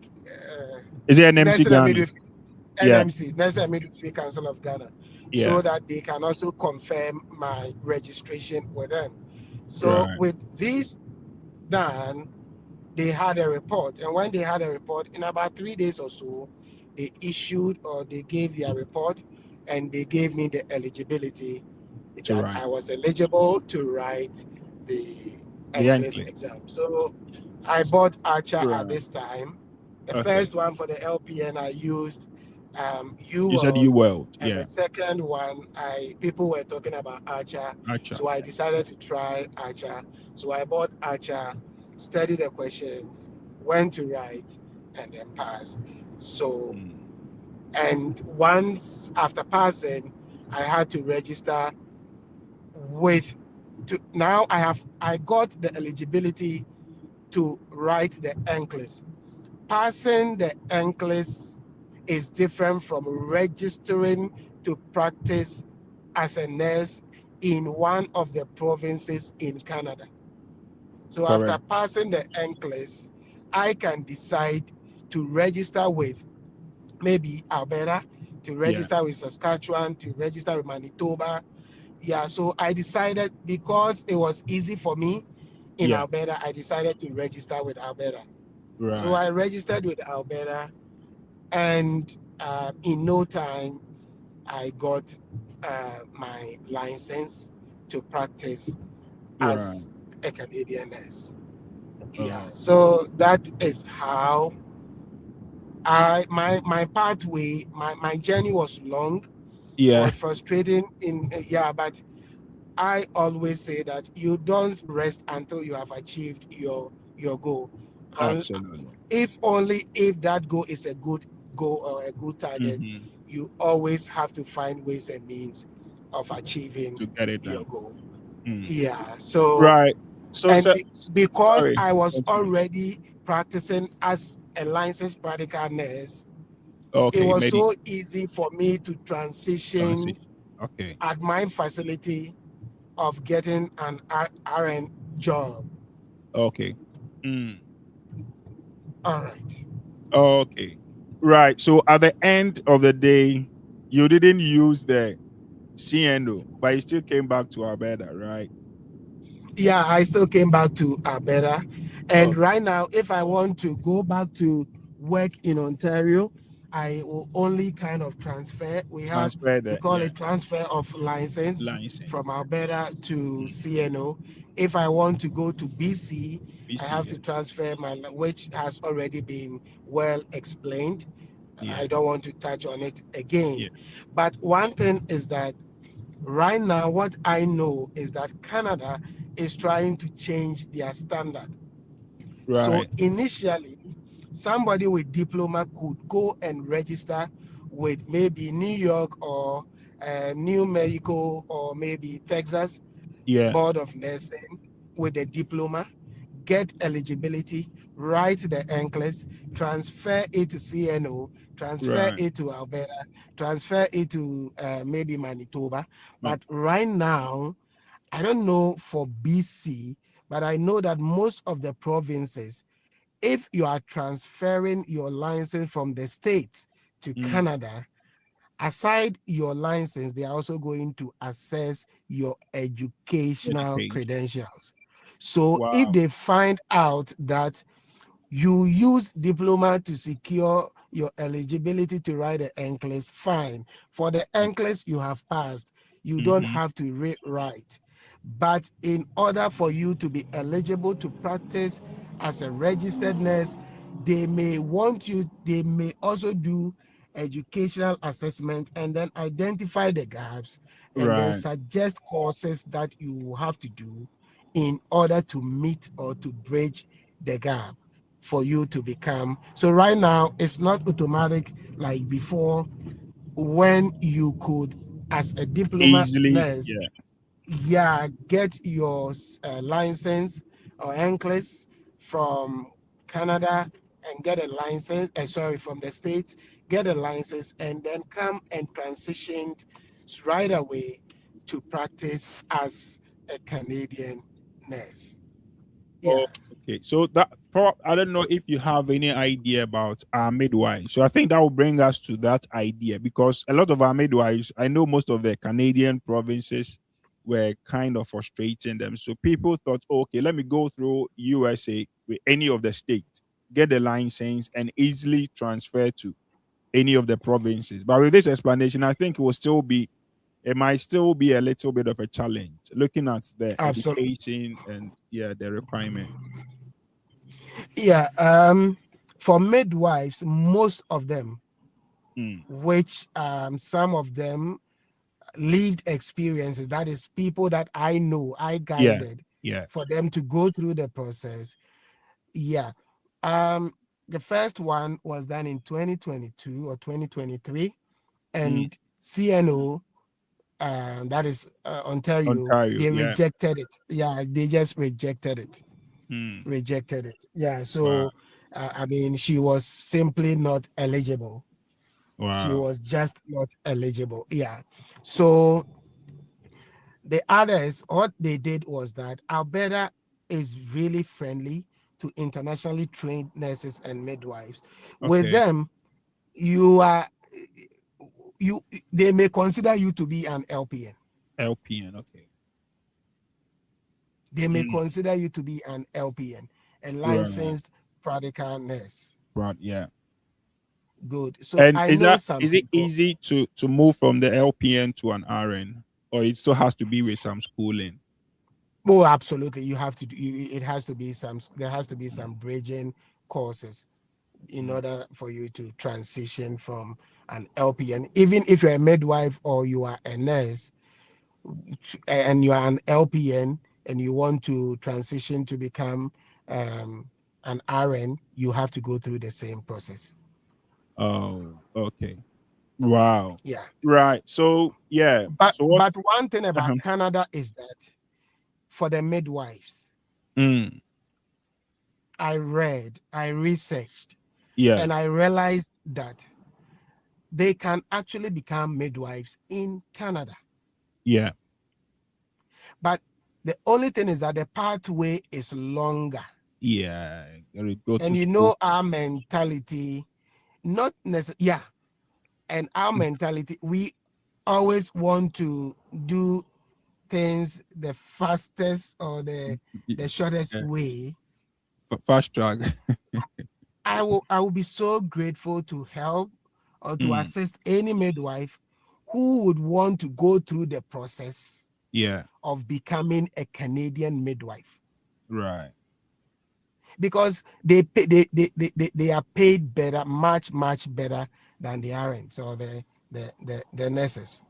is it NMC Ghana? NMC, Nursing and Midwifery Council of Ghana. So that they can also confirm my registration with them. So with this done, they had a report. And when they had a report, in about 3 days or so, they issued or they gave their report and they gave me the eligibility that I was eligible to write the Nclex exam. So I bought Archer at this time. The first one for the LPN I used you said UWorld, and the second one, people were talking about Archer. So I decided to try Archer. So I bought Archer, studied the questions, went to write, and then passed. So, and once after passing, I had to register now I got the eligibility to write the Nclex. Passing the Nclex is different from registering to practice as a nurse in one of the provinces in Canada. So after passing the Nclex, I can decide to register with maybe Alberta, to register with Saskatchewan, to register with Manitoba. Yeah, so I decided, because it was easy for me in Alberta, I decided to register with Alberta. Right. So I registered with Alberta, and in no time, I got my license to practice as a Canadian nurse. Yeah, so that is how my pathway, my journey was long. It was frustrating but I always say that you don't rest until you have achieved your goal. And Absolutely. if that goal is a good goal or a good target, you always have to find ways and means of achieving To get it your done. goal. Yeah. So Right. So, because sorry. I was Continue. already practicing as a licensed practical nurse, it Okay, was so easy for me to transition Okay. at my facility of getting an RN job. Okay. All right. Okay. Right. So at the end of the day, you didn't use the CNO, but you still came back to Alberta, right? Yeah, I still came back to Alberta. And Okay. right now, if I want to go back to work in Ontario, I will only kind of transfer. We Transfer call it transfer of license license. from Alberta to CNO. If I want to go to BC, I have to transfer which has already been well explained. I don't want to touch on it again. But one thing is that right now, what I know is that Canada is trying to change their standard. So Right. initially, somebody with diploma could go and register with maybe New York or New Mexico or maybe Texas Board of Nursing with a diploma, get eligibility, write the Nclex, transfer it to CNO, transfer Right. it to Alberta, transfer it to maybe Manitoba. But right now, I don't know for BC, but I know that most of the provinces, if you are transferring your license from the States to Canada, aside your license, they are also going to assess your educational credentials. So if they find out that you use diploma to secure your eligibility to write the Nclex, fine. For the Nclex you have passed, you don't have to rewrite. But in order for you to be eligible to practice as a registered nurse, they may also do educational assessment and then identify the gaps and then suggest courses that you have to do in order to meet or to bridge the gap for you to become. So right now, it's not automatic like before when you could, as a diploma Easily. nurse, get your license or Nclex from Canada and get a license, from the States, get a license and then come and transition right away to practice as a Canadian nurse. Yeah. Oh, okay. So I don't know if you have any idea about our midwives. So I think that will bring us to that idea, because a lot of our midwives, I know most of the Canadian provinces were kind of frustrating them. So people thought, okay, let me go through USA with any of the states, get the license, and easily transfer to any of the provinces. But with this explanation, I think it might still be a little bit of a challenge looking at the Absolutely. education and the requirements. Yeah. For midwives, most of them, which some of them lived experiences, that is people that I know, I guided for them to go through the process. Yeah. The first one was done in 2022 or 2023, and CNO, that is Ontario, Ontario, they rejected it. Yeah, they just rejected it. Rejected it. Yeah. Wow. So, I mean, she was simply not eligible. She Wow. was just not eligible. Yeah. So the others, what they did was that Alberta is really friendly to internationally trained nurses and midwives. With Okay. them, they may consider you to be an LPN. LPN. Okay. They may Mm. consider you to be an LPN, a Right. licensed practical nurse. Right. Yeah. Good. So And I is know that some is it people. easy to move from the LPN to an RN, or it still has to be with some schooling? Oh, absolutely. You have to. It has to be some. There has to be some bridging courses in Mm. order for you to transition from an LPN. Even if you're a midwife or you are a nurse and you are an LPN and you want to transition to become an RN, you have to go through the same process. Oh, okay. Wow. Yeah. Right. So yeah. But So what? but one thing Uh-huh. about Canada is that for the midwives, Mm. I read, I researched, Yeah. and I realized that they can actually become midwives in Canada. Yeah. But the only thing is that the pathway is longer. Yeah. Gotta go to And you school. know our mentality, not necessarily, yeah, and our mentality, we always want to do things the fastest or the shortest Yeah. way. Fast track. I will be so grateful to help or to Mm. assist any midwife who would want to go through the process Yeah. of becoming a Canadian midwife, Right. because they are paid better, much better than the RNs or the nurses.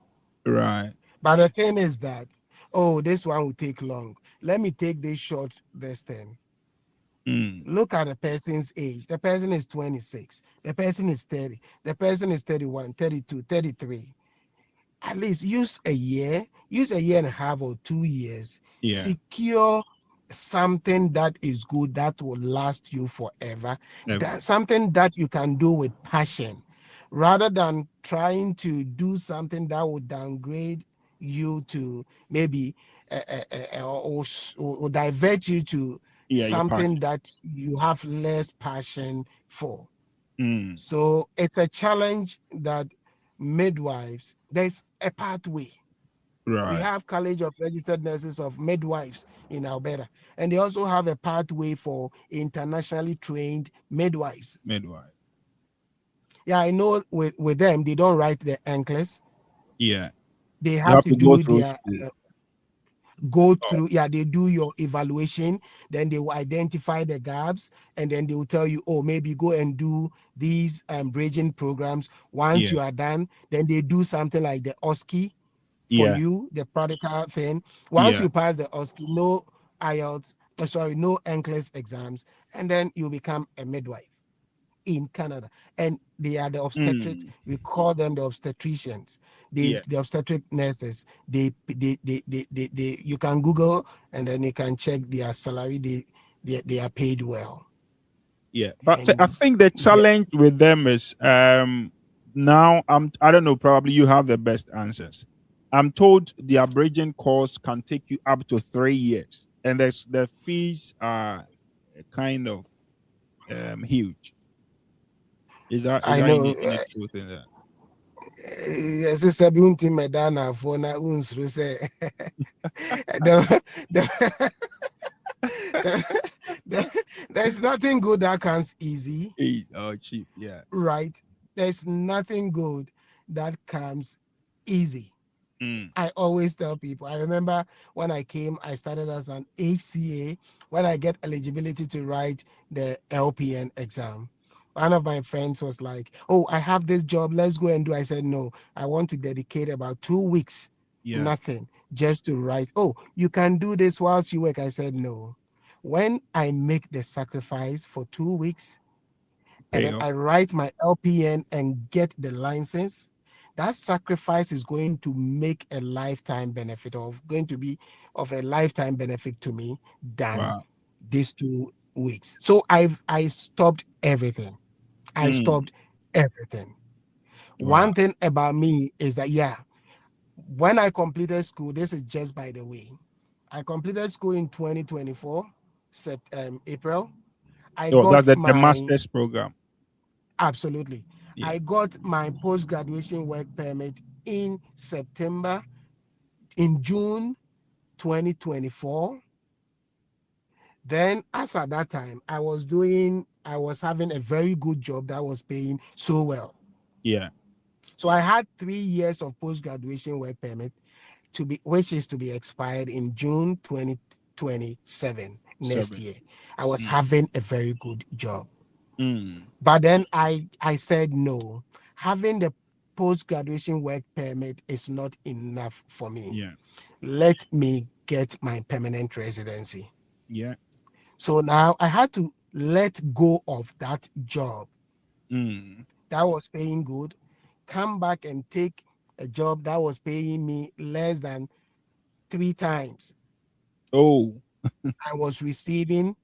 Right. But the thing is that, oh, this one will take long. Let me take this short this thing. Mm. Look at the person's age. The person is 26. The person is 30. The person is 31, 32, 33. At least use a year and a half or 2 years. Yeah. Secure something that is good, that will last you forever. Ever. That something that you can do with passion, rather than trying to do something that would downgrade you to maybe or divert you to Yeah. Your something passion. that you have less passion for. Mm. So it's a challenge that midwives, there's a pathway. We Right. have College of Registered Nurses of Midwives in Alberta, and they also have a pathway for internationally trained midwives. Midwife. Yeah, I know with them, they don't write the Nclex. Yeah. They You have have to to go do through their school. go Oh. through, yeah, they do your evaluation, then they will identify the gaps, and then they will tell you, oh, maybe go and do these bridging programs. Once Yeah. you are done, then they do something like the OSCE for Yeah. you, the practical thing. Once Yeah. you pass the OSCE, no IELTS, no NCLEX exams, and then you become a midwife in Canada. And they are the obstetrics. Mm. We call them the obstetricians. Yeah. The obstetric nurses. You can Google and then you can check their salary. They are paid well. Yeah. But I And think the yeah, challenge with them is now I don't know, probably you have the best answers. I'm told the abridging course can take you up to 3 years. And the fees are kind of huge. Is I there know. any truth in that? Yes, it's a beauty, Medana for na unsuru say the, the, there's nothing good that comes easy, Oh, cheap, yeah. right? There's nothing good that comes easy. Mm. I always tell people, I remember when I came, I started as an HCA. When I get eligibility to write the LPN exam, one of my friends was like, oh, I have this job, let's go and do. I said, no, I want to dedicate about 2 weeks, Yeah. nothing, just to write. Oh, you can do this whilst you work. I said, no. When I make the sacrifice for 2 weeks and Pay then off. I write my LPN and get the license, that sacrifice is going to make a lifetime benefit, of going to be of a lifetime benefit to me than Wow. these 2 weeks. So I stopped everything. I Mm. stopped everything. Wow. One thing about me is that, yeah, when I completed school, this is just by the way, I completed school in 2024, April. I Oh, got that's the my master's program. absolutely. Yeah. I got my post-graduation work permit in June 2024. Then, as at that time, I was having a very good job that was paying so well. Yeah. So I had 3 years of post-graduation work permit which is to be expired in June 2027 next 7. year. I was having a very good job. Mm. But then I said no. Having the post-graduation work permit is not enough for me. Yeah. Let me get my permanent residency. Yeah. So now I had to let go of that job that was paying good, come back and take a job that was paying me less than 3 times Oh, I was receiving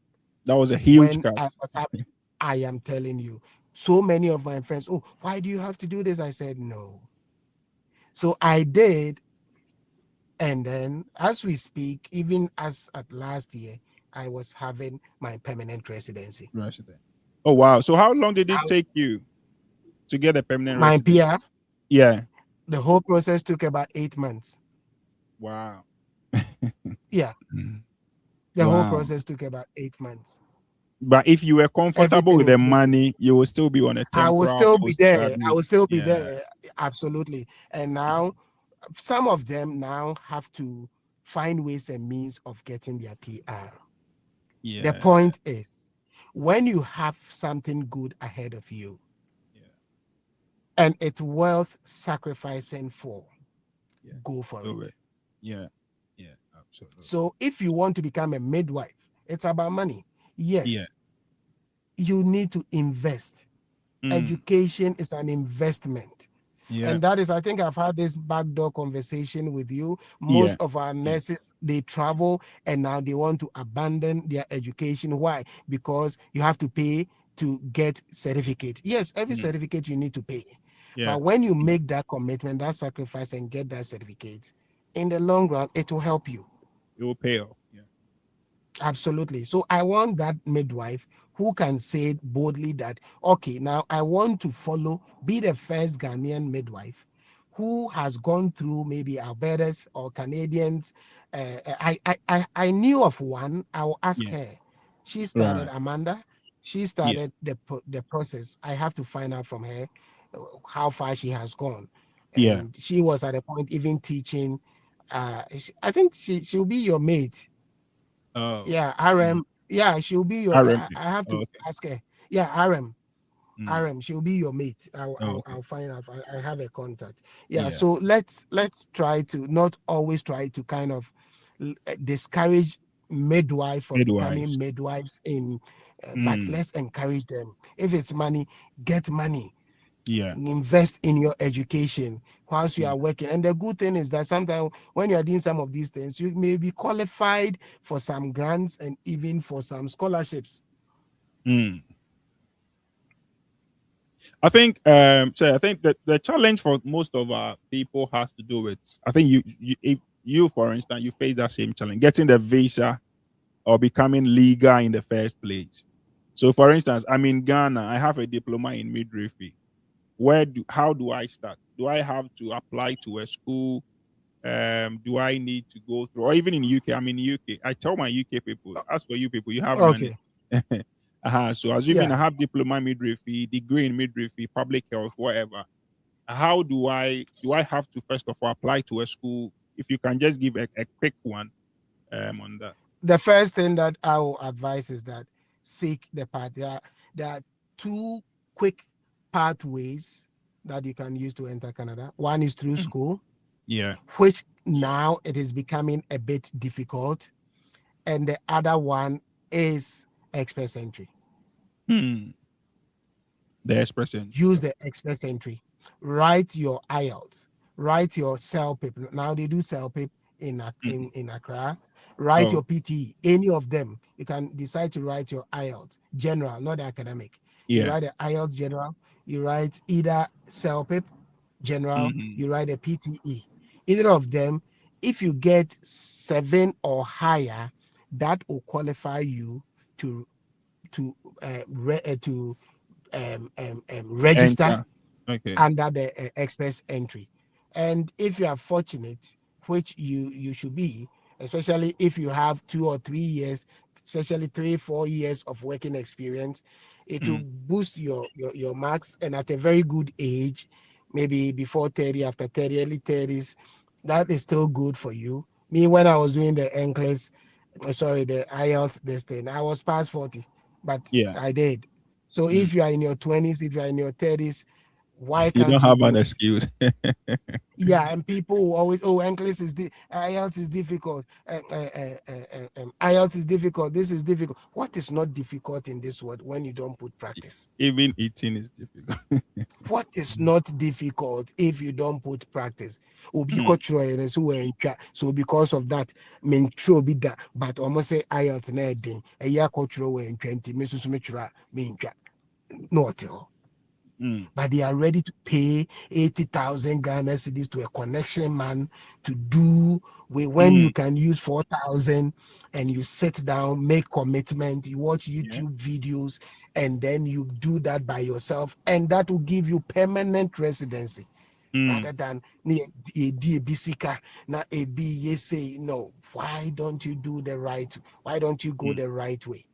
that was a huge when cut. I was having. I am telling you, so many of my friends, oh, why do you have to do this? I said no. So I did. And then as we speak, even as at last year, I was having my permanent residency. Resident. Oh wow. So how long did it Now, take you to get a permanent my resident? PR, Yeah. the whole process took about 8 months. Wow. Yeah, the whole Wow. process took about 8 months. But if you were comfortable Everything with the inclusive. money, you will still be on a I will temporal still be there. I postgraduate. will still be Yeah. there. Absolutely. And now, some of them now have to find ways and means of getting their PR. The Yeah. point is, when you have something good ahead of you Yeah. and it's worth sacrificing for, Yeah. go for Do it. it. Yeah. Yeah. Absolutely. So if you want to become a midwife, it's about money. Yeah. Yes, you need to invest. Education is an investment. Yeah. And that is, I think I've had this backdoor conversation with you. Yeah. Most of our nurses, they travel and now they want to abandon their education. Why? Because you have to pay to get certificate. Yes, every certificate you need to pay. Yeah. But when you make that commitment, that sacrifice, and get that certificate, in the long run, it will help you. It will pay off. Yeah. Absolutely. So I want that midwife who can say boldly that, okay, now I want to be the first Ghanaian midwife who has gone through maybe Alberta's or Canadians. I knew of one. I will ask Yeah. her. She started, Right. Amanda. She Yeah. started the process. I have to find out from her how far she has gone. Yeah. And she was at a point even teaching. I think she'll be your mate. Oh. Yeah, RM. Yeah, she'll be your. RMP. I have to Okay. ask her. Yeah, RM. Mm. RM. She'll be your mate. Oh, okay. I'll find out. I have a contact. Yeah. Yeah. So let's try to not always try to kind of discourage midwife from Midwives. becoming midwives but let's encourage them. If it's money, get money. Yeah. Invest in your education whilst you Yeah. are working. And the good thing is that sometimes when you are doing some of these things, you may be qualified for some grants and even for some scholarships. I think so I think that the challenge for most of our people has to do with, I think if you for instance you face that same challenge, getting the visa or becoming legal in the first place. So for instance, I'm in Ghana, I have a diploma in midwifery. How do I start? Do I have to apply to a school? Do I need to go through, or even in UK? I'm in UK. I tell my UK people, as for you people, you have money. Okay. So assuming I Yeah. have diploma in midwifery, degree in midwifery, public health, whatever. How do I have to first of all apply to a school? If you can just give a quick one on that. The first thing that I will advise is that seek the path. There are two quick pathways that you can use to enter Canada. One is through school, Yeah. which now it is becoming a bit difficult. And the other one is express entry. Hmm. The expression. Use the express entry. Write your IELTS. Write your CELPIP. Now they do CELPIP in Accra. Write Oh, your PTE. Any of them. You can decide to write your IELTS general, not academic. You yeah. write the IELTS general. You write either CELPIP general. Hmm. You write a PTE. Either of them. If you get 7 or higher, that will qualify you to to register Enter. Okay. under the express entry. And if you are fortunate, which you should be, especially if you have 2 or 3 years, especially 3-4 years of working experience, it will boost your marks. And at a very good age, maybe before 30, after 30, early 30s, that is still good for you. Me, when I was doing the Nclex, the IELTS, this thing, I was past 40, but Yeah. I did. So if you are in your 20s, if you are in your 30s, why You don't can't you have an do it? excuse. Yeah, and people will always, oh, Nclex is IELTS is difficult. IELTS is difficult. This is difficult. What is not difficult in this world when you don't put practice? Even eating is difficult. What is not difficult if you don't put practice? So because of that, true be that. But almost say IELTS na day a year cultural way in 20 not all. But they are ready to pay 80,000 Ghana cedis to a connection man to do when you can use 4,000 and you sit down, make commitment, you watch YouTube videos, and then you do that by yourself, and that will give you permanent residency. Rather than say no. Why don't you do the right? Why don't you go the right way?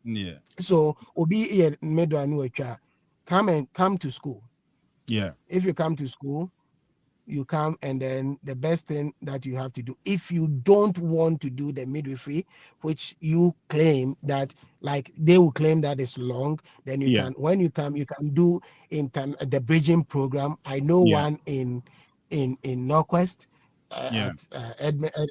Yeah. So obi come to school. Yeah. If you come to school, you come, and then the best thing that you have to do, if you don't want to do the midwifery, which you claim that, like they will claim that is long, then you can, when you come, you can do the bridging program. I know one in Northwest, at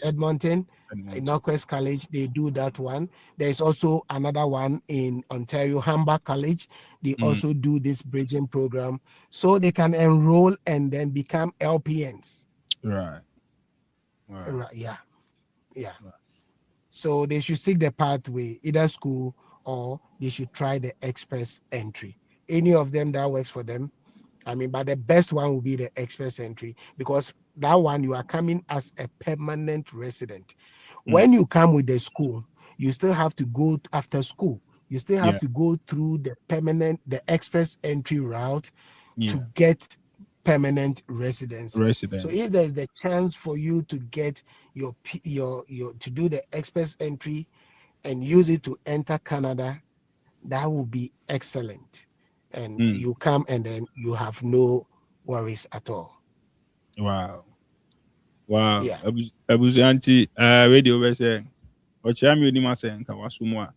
Edmonton, in Northwest College, they do that one. There's also another one in Ontario, Humber College. They also do this bridging program, so they can enroll and then become LPNs. Right. Right. Yeah. Right. So they should seek the pathway, either school or they should try the express entry. Any of them that works for them. But the best one will be the express entry, because that one you are coming as a permanent resident. When you come with the school, you still have to go after school. You still have to go through the express entry route to get permanent residency. So if there's the chance for you to get your to do the express entry and use it to enter Canada, that will be excellent. And you come and then you have no worries at all. Wow. Yeah. Abusanti radio we say Ochami Unima say Nkawasumwa.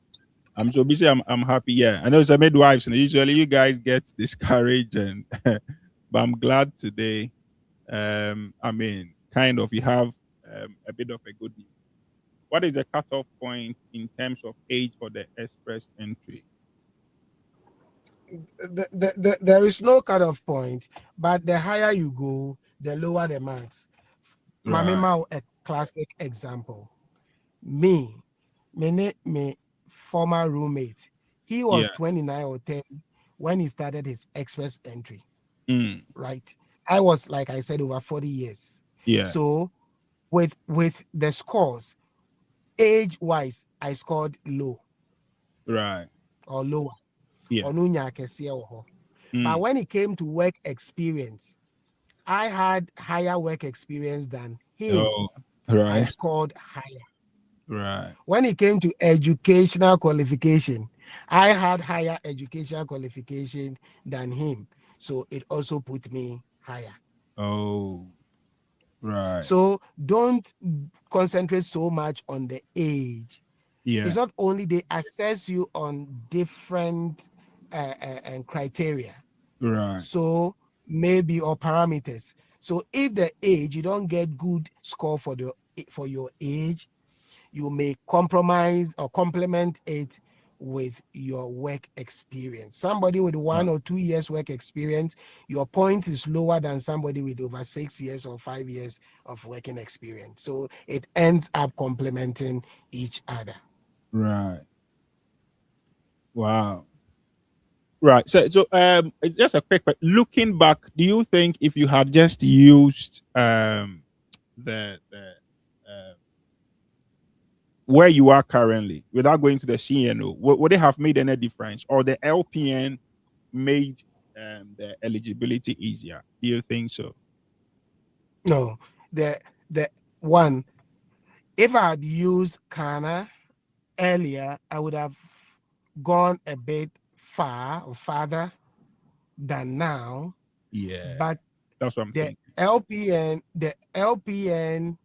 I'm so busy, I'm happy. Yeah. I know it's a midwives, and usually you guys get discouraged, and but I'm glad today. Kind of you have a bit of a good news. What is the cutoff point in terms of age for the express entry? There is no cutoff point, but the higher you go, the lower the marks. Mamima, a classic example. Me former roommate, he was 29 or 30 when he started his express entry. Right. I was, like I said, over 40 years. Yeah. So with the scores, age-wise, I scored low. Right. Or lower. Yeah. But when it came to work experience, I had higher work experience than him. Oh, right. I scored higher. Right. When it came to educational qualification, I had higher educational qualification than him. So it also put me higher. Oh, right. So don't concentrate so much on the age. Yeah. It's not only they assess you on different criteria. Right. So maybe, or parameters. So if the age, you don't get good score for your age, you may compromise or complement it with your work experience. Somebody with 1 or 2 years work experience, your point is lower than somebody with over 6 years or 5 years of working experience. So it ends up complementing each other. Right. Wow. Right. So just a quick, looking back, do you think if you had just used the where you are currently, without going to the CNO, would they have made any difference, or the LPN made the eligibility easier? Do you think so? No, the one. If I had used Kana earlier, I would have gone a bit far or farther than now. Yeah, But that's what I'm the thinking. the LPN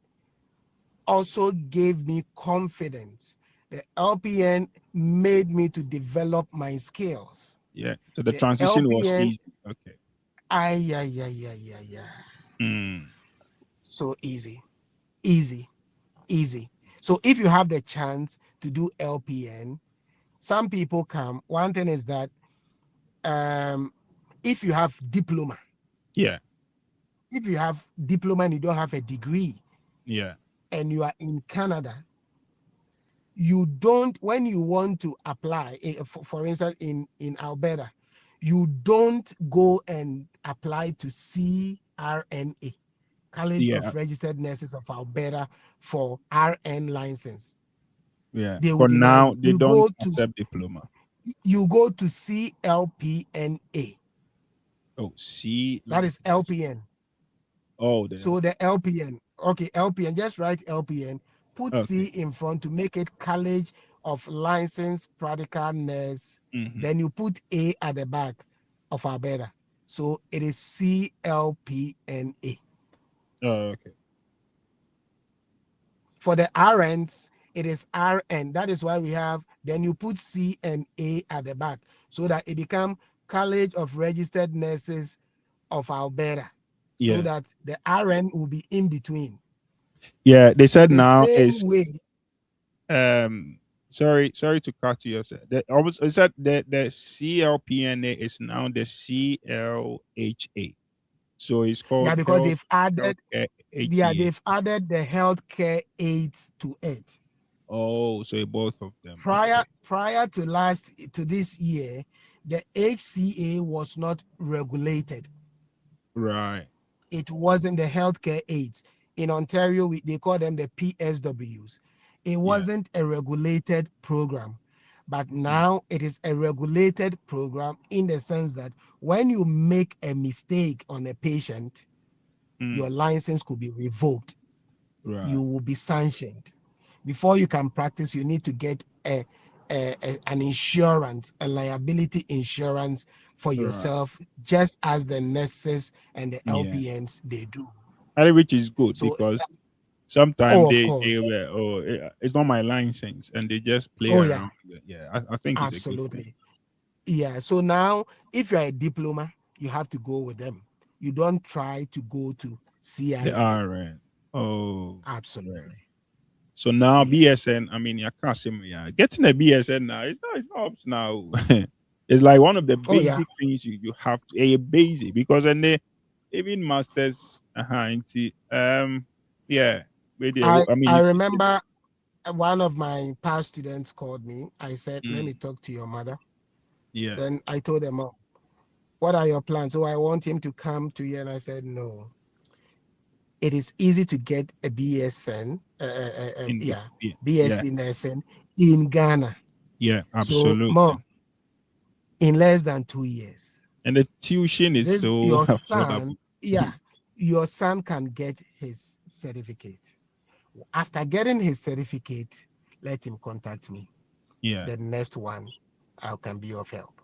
also gave me confidence. The LPN made me to develop my skills. Yeah, so the The transition was LPN, easy. Okay. yeah. Mm. So easy. So if you have the chance to do LPN, some people come. One thing is that if you have diploma, Yeah, if you have diploma and you don't have a degree, yeah, and you are in Canada, you don't, when you want to apply, for instance, in Alberta, you don't go and apply to CRNA, College yeah, of Registered Nurses of Alberta, for RN license. yeah. They will For deny now, you. they don't accept diploma. You go to CLPNA. Oh, C. Let That me is put this. LPN. Oh, the So the LPN, okay, LPN, just write LPN, put C okay. in front to make it College of Licensed Practical Nurse. Mm-hmm. Then you put A at the back of Alberta. So it is CLPNA. Oh, okay. For the RNs, it is RN. That is why we have, then you put C and A at the back so that it become College of Registered Nurses of Alberta. So Yeah, that the RN will be in between. yeah. They So said the now same is way. sorry to cut you off. The almost is that the CLPNA is now the CLHA. So it's called Yeah, because they've added, Healthcare yeah, HCA. they've added the healthcare aids to it. Oh, so both of them. Okay. Prior to this year, the HCA was not regulated. Right. It wasn't the healthcare aids. In Ontario, they call them the PSWs. It Yeah. wasn't a regulated program. But Mm. now it is a regulated program in the sense that when you make a mistake on a patient, your Mm. license could be revoked. Right. You will be sanctioned. Before you can practice, you need to get an insurance, a liability insurance for Right. yourself, just as the nurses and the Yeah. LPNs they do. And which is good So, because sometimes oh, of they course. were it's not my license and they just play Oh, yeah, around with it. Yeah, I think it's a good thing. absolutely. Yeah. So now, if you're a diploma, you have to go with them. You don't try to go to The CRNA. RN. Oh, right. Absolutely. So now Yeah. BSN, I mean, I can't say yeah. Getting a BSN now, it's not optional. It's like one of the Oh, yeah. basic things you have to a basic because and they even masters yeah. Maybe I mean I you remember one of my past students called me. I said, let me mm, talk to your mother. yeah. Then I told them, oh, what are your plans? So I want him to come to you. And I said, no. It is easy to get a BSN, In yeah, yeah, yeah, BSc nursing in Ghana. yeah, So more absolutely. in less than 2 years. And the tuition is This so your affordable. son, yeah, your son can get his certificate. After getting his certificate, let him contact me. Yeah, The next one, I can be of help.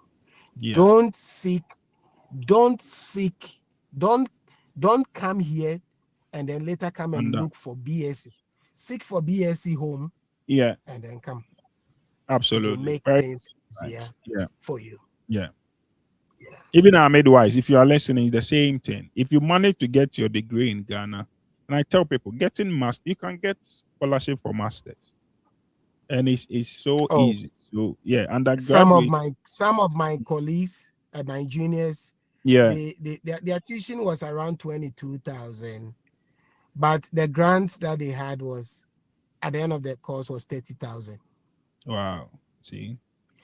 yeah. Don't seek, don't seek, don't don't come here and then later come And and look for BSc. Seek for BSc home yeah, and then come. It will absolutely. make Very things easier nice. Yeah, for you. yeah. Yeah. Even our midwives, if you are listening, it's the same thing. If you manage to get your degree in Ghana, and I tell people, getting master, you can get scholarship for masters, and it's so Oh, easy. So yeah, undergraduate, some of my colleagues and my juniors, yeah, their tuition was around 22,000, but the grants that they had was at the end of the course was 30,000. wow. See,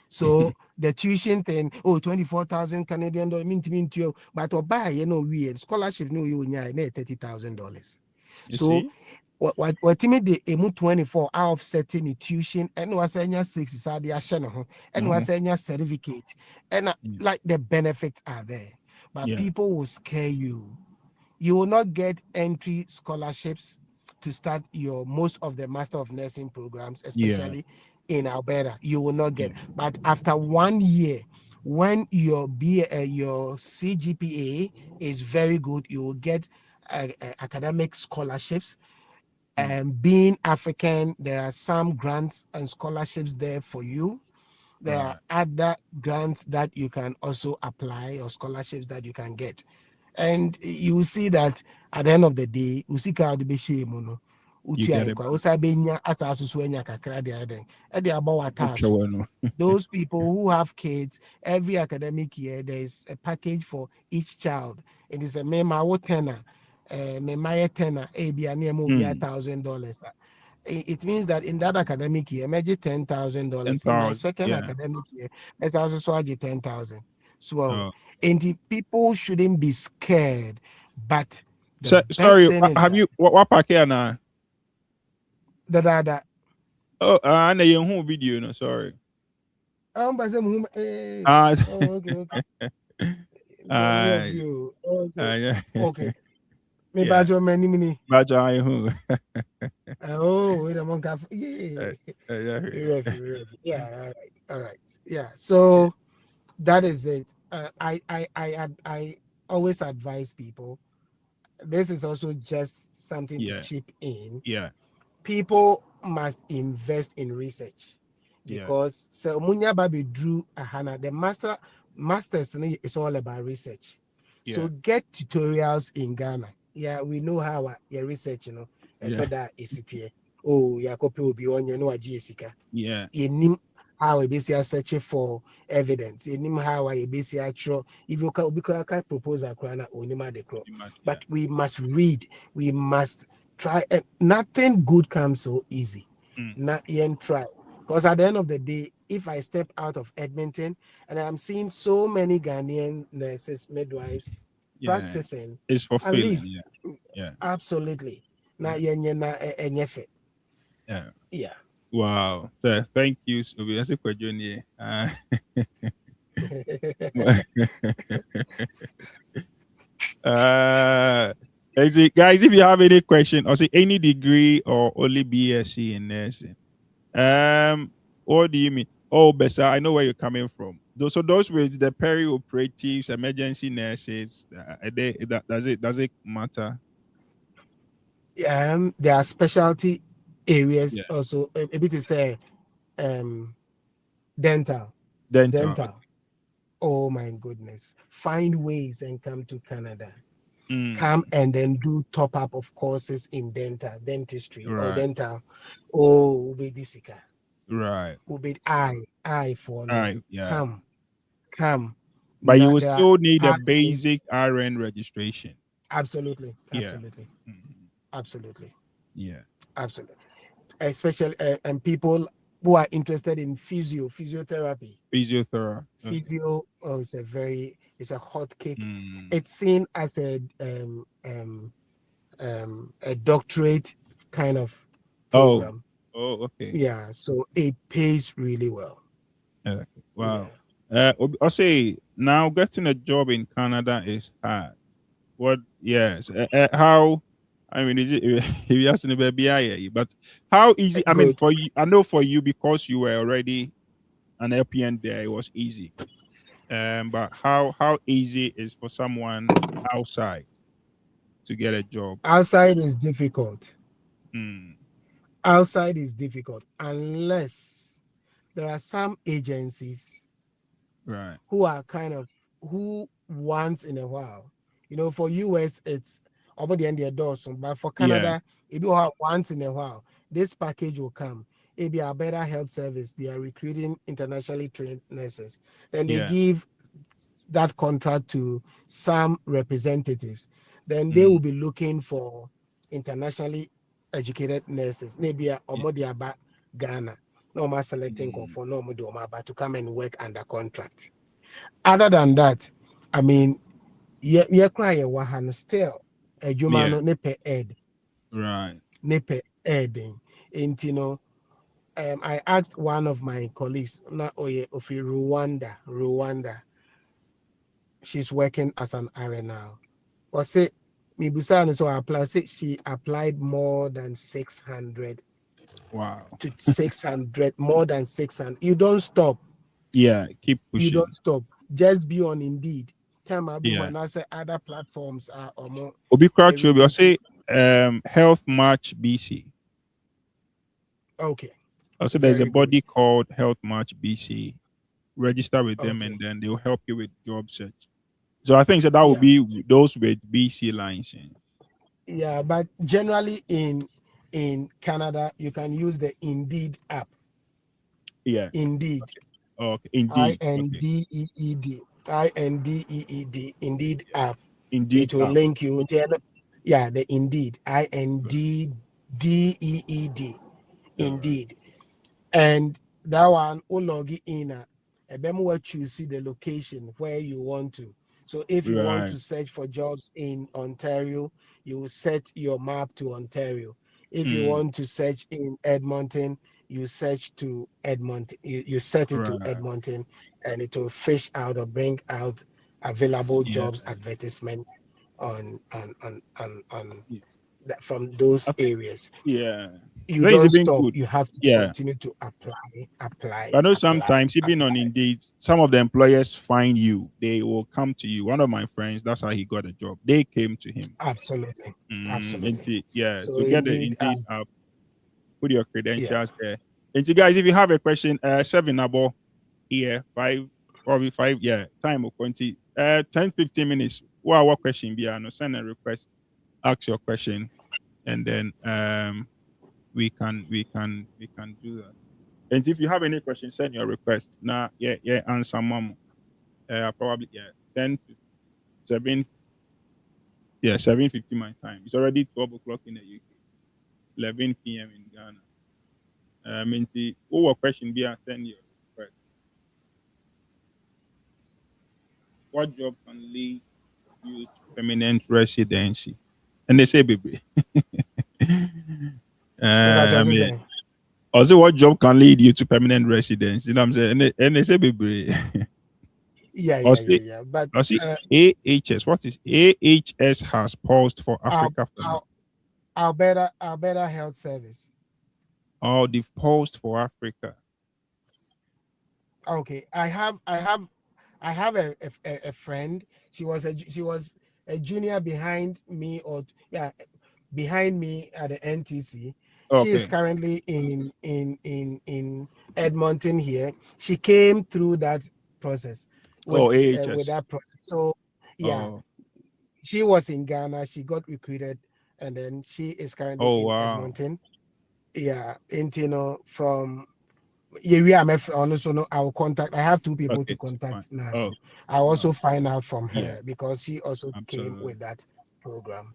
So the tuition thing, oh, 24,000 Canadian dollars, mean to you, but to buy, weird scholarship, no, you $30,000. you So see, what the emu 24 out of setting tuition and was senior 6 is the asheno and was senior certificate and like the benefits are there, but people will scare you. You will not get entry scholarships to start your most of the Master of Nursing programs, especially in Alberta. You will not get, but after 1 year, when your CGPA is very good, you will get academic scholarships. And being African, there are some grants and scholarships there for you. There are other grants that you can also apply or scholarships that you can get. And you see that at the end of the day, you get it. Those people who have kids, every academic year, there is a package for each child. It is a memo tenor, tenor, $1,000. It means that in that academic year, maybe $10,000. In my second academic year, it's also $10,000. So, and people shouldn't be scared. But the sorry, thing is have you what pack here now? That. Oh, I know your home video. No, sorry. Okay. Review. Okay. Maybe I join many. Oh, wait a minute. Yeah. All right. Yeah. So that is it. I always advise people. This is also just something to chip in. People must invest in research because so Munya Babi drew Ahana. The masters is all about research. So get tutorials in Ghana. Yeah, we know how your research, that is it here. Oh, yeah, copy will be on your no Jessica. In how a BCR search for evidence. In how a BCR actual if you can propose a crana or the crop. But we must read, we must try, and nothing good comes so easy. Not even try. Because at the end of the day, if I step out of Edmonton and I'm seeing so many Ghanaian nurses, midwives practicing, it's fulfilling. At least, absolutely. Not yeah. Wow. So thank you. So we answer for Johnny. Guys, if you have any question or say any degree or only BSc in nursing, what do you mean? Oh, Bessa, I know where you're coming from. So those with the peri-operatives, emergency nurses, does it matter? There are specialty areas also. A bit to say, dental. Oh my goodness! Find ways and come to Canada. Come and then do top up of courses in dentistry or dental. Oh, ubedisika. Right. Ubed I for no. Come. But you will still need a basic RN registration. Absolutely. Yeah. Absolutely. Yeah. Absolutely. Especially and people who are interested in physiotherapy. Physio, it's a hot cake. It's seen as a doctorate kind of program. Oh, okay. Yeah, so it pays really well. Wow. I'll say now getting a job in Canada is hard. What? Yes. How? I mean, is it if you ask me, baby, but how easy? I mean, for you, I know for you because you were already an LPN there, it was easy. But how easy is for someone outside to get a job? Outside is difficult. Outside is difficult unless there are some agencies, who are kind of who once in a while, for US it's over the end of the doors, but for Canada, it will have once in a while. This package will come. It'll be a better health service. They are recruiting internationally trained nurses. Then they give that contract to some representatives. Then they will be looking for internationally educated nurses. Maybe a about Ghana. No more selecting for no more but to come and work under contract. Other than that, I mean, you're crying wahan still a human ne per ed. Right. Nepe Eden. And I asked one of my colleagues, not Oye of Rwanda. She's working as an RA now. Or say Mibusan so apply. Say she applied more than 600 Wow. to 600, more than 600. You don't stop. Yeah, keep You pushing. don't stop. Just be on Indeed. Time I'll be Yeah. when I say other platforms are or more. Obi Crouch will be say Health Match BC. Okay. Also, there's a Very good. body called Health Match BC. Register with them, Okay. and then they'll help you with job search. So I think that will Yeah. be those with BC license. Yeah, but generally in Canada, you can use the Indeed app. Yeah. Indeed. Okay. Indeed. Okay. Indeed. Indeed. Indeed app. Indeed It will app. link you. Yeah, the Indeed. Indeed. All right. Indeed. And that one will log in. And then what you see the location where you want to. So if you want Right. to search for jobs in Ontario, you will set your map to Ontario. If you want to search in Edmonton, you search to Edmonton. You set it to Right. Edmonton, and it will fish out or bring out available Yeah. jobs advertisement on Yeah. from those I think. areas. Yeah. I You think don't it's been stop. good. You have to Yeah. continue to apply. I know sometimes even on Indeed, some of the employers find you. They will come to you. One of my friends, that's how he got a job. They came to him. Absolutely. Absolutely. Indeed, yeah. So So get the indeed, Indeed app, put your yeah. credentials there. And so guys, if you have a question, 7 here, 5, probably 5, yeah, time of 20, 10, 15 minutes. What question be? No, send a request, ask your question, and then we can do that. And if you have any questions, send your request. Now, yeah, answer mom. Probably 10 to 7, yeah, 7:50 my time. It's already 12 o'clock in the UK, 11 p.m. in Ghana. What question be and send your request. What job can lead you to permanent residency? And they say, baby. But I as I mean, say, also, what job can lead you to permanent residence? You know what I'm saying? And they say, baby. Also, But also, AHS. What is AHS has paused for our, Africa for now? our better health service. Oh, they've paused for Africa. Okay, I have a friend. She was a junior behind me, or yeah, behind me at the NTC. She is Okay. currently in Edmonton here. She came through that process Oh, with AHS. that process. So yeah, Oh, she was in Ghana. She got recruited, and then she is currently oh, in wow. Edmonton. Yeah, and from yeah, we are my also no. I will contact. I have two people Okay, to it's fine. contact now. Oh, I'll wow. also find out from Yeah, her because she also came absolutely. with that program.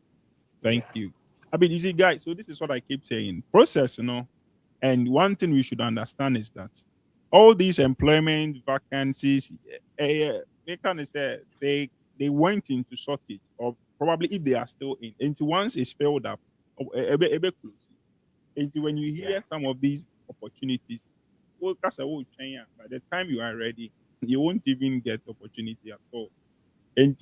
Thank Yeah, you. I mean, you see, guys, so this is what I keep saying. Process, and one thing we should understand is that all these employment vacancies, they kind of say they went into shortage, or probably if they are still in, into once it's filled up, a bit close. Into when you yeah, hear some of these opportunities, well, that's a whole change. By the time you are ready, you won't even get opportunity at all. And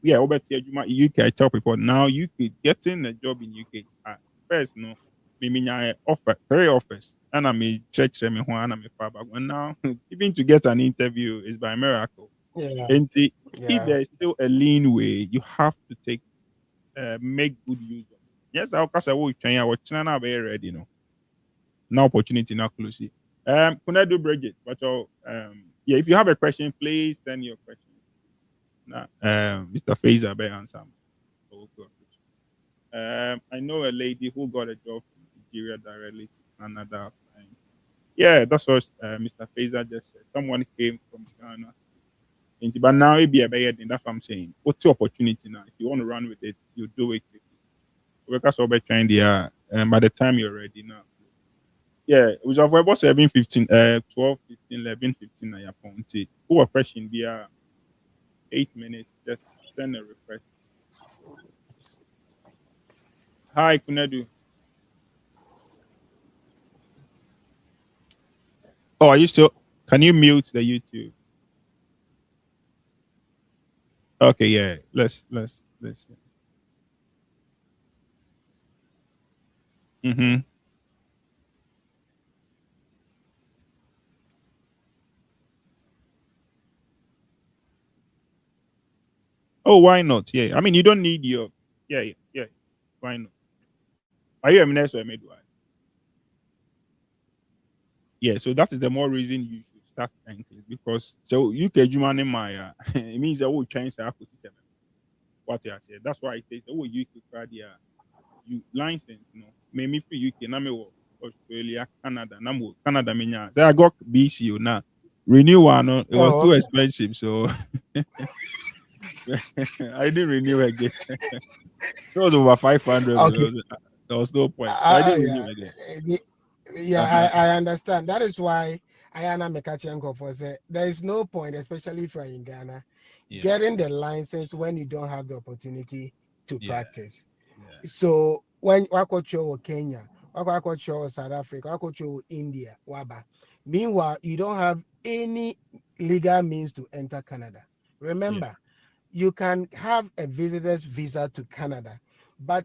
yeah, over here, UK, I tell people now UK getting a job in UK is hard. First, no, I offer 3 offers, and I'm a church me and I'm a father. And now, even to get an interview is by miracle. yeah, And if yeah, there is still a lean way, you have to make good use of it. Yes, I'll pass away. I was now very ready, no opportunity, now close it. Can I do Bridget? But yeah, if you have a question, please send your question. Nah, Mr. Fazer by answer. I know a lady who got a job from Nigeria directly to Canada. And yeah, that's what Mr. Fazer just said. Someone came from Ghana. But now it be a bad thing. That's what I'm saying. What's the opportunity now? If you want to run with it, you do it quickly. Because we're trying the by the time you're ready now. Yeah, it was about 7, 15, 12, 15, 11, 15 na your point. Who are question be 8 minutes, just send a request. Hi, Kunedu. Oh, are you still? Can you mute the YouTube? Okay, yeah. Let's. Mm-hmm. Oh, why not? Yeah. I mean, you don't need your. Yeah, yeah, yeah. Why not? Are you a minister or a midwife? Yeah. So that is the more reason you should start Nclex because so you can in my it means that we change the what you said. That's why it says oh you could try the you license, you know. Me free UK na me wo Australia, Canada, na mo Canada me nya. So I got BCO now. Renew one, it was Oh, too okay. expensive, so I didn't renew again. It was over 500. Okay. There was no point, so I didn't renew Yeah. again. Yeah, Uh-huh. I understand. That is why Ayana Mekachenko for say there is no point, especially if you're in Ghana, Yeah, getting the license when you don't have the opportunity to yeah, practice. yeah, So when Wakocho Kenya, Wakocho South Africa, Wakocho India, Waba. Meanwhile, you don't have any legal means to enter Canada. yeah. Remember, you can have a visitor's visa to Canada, but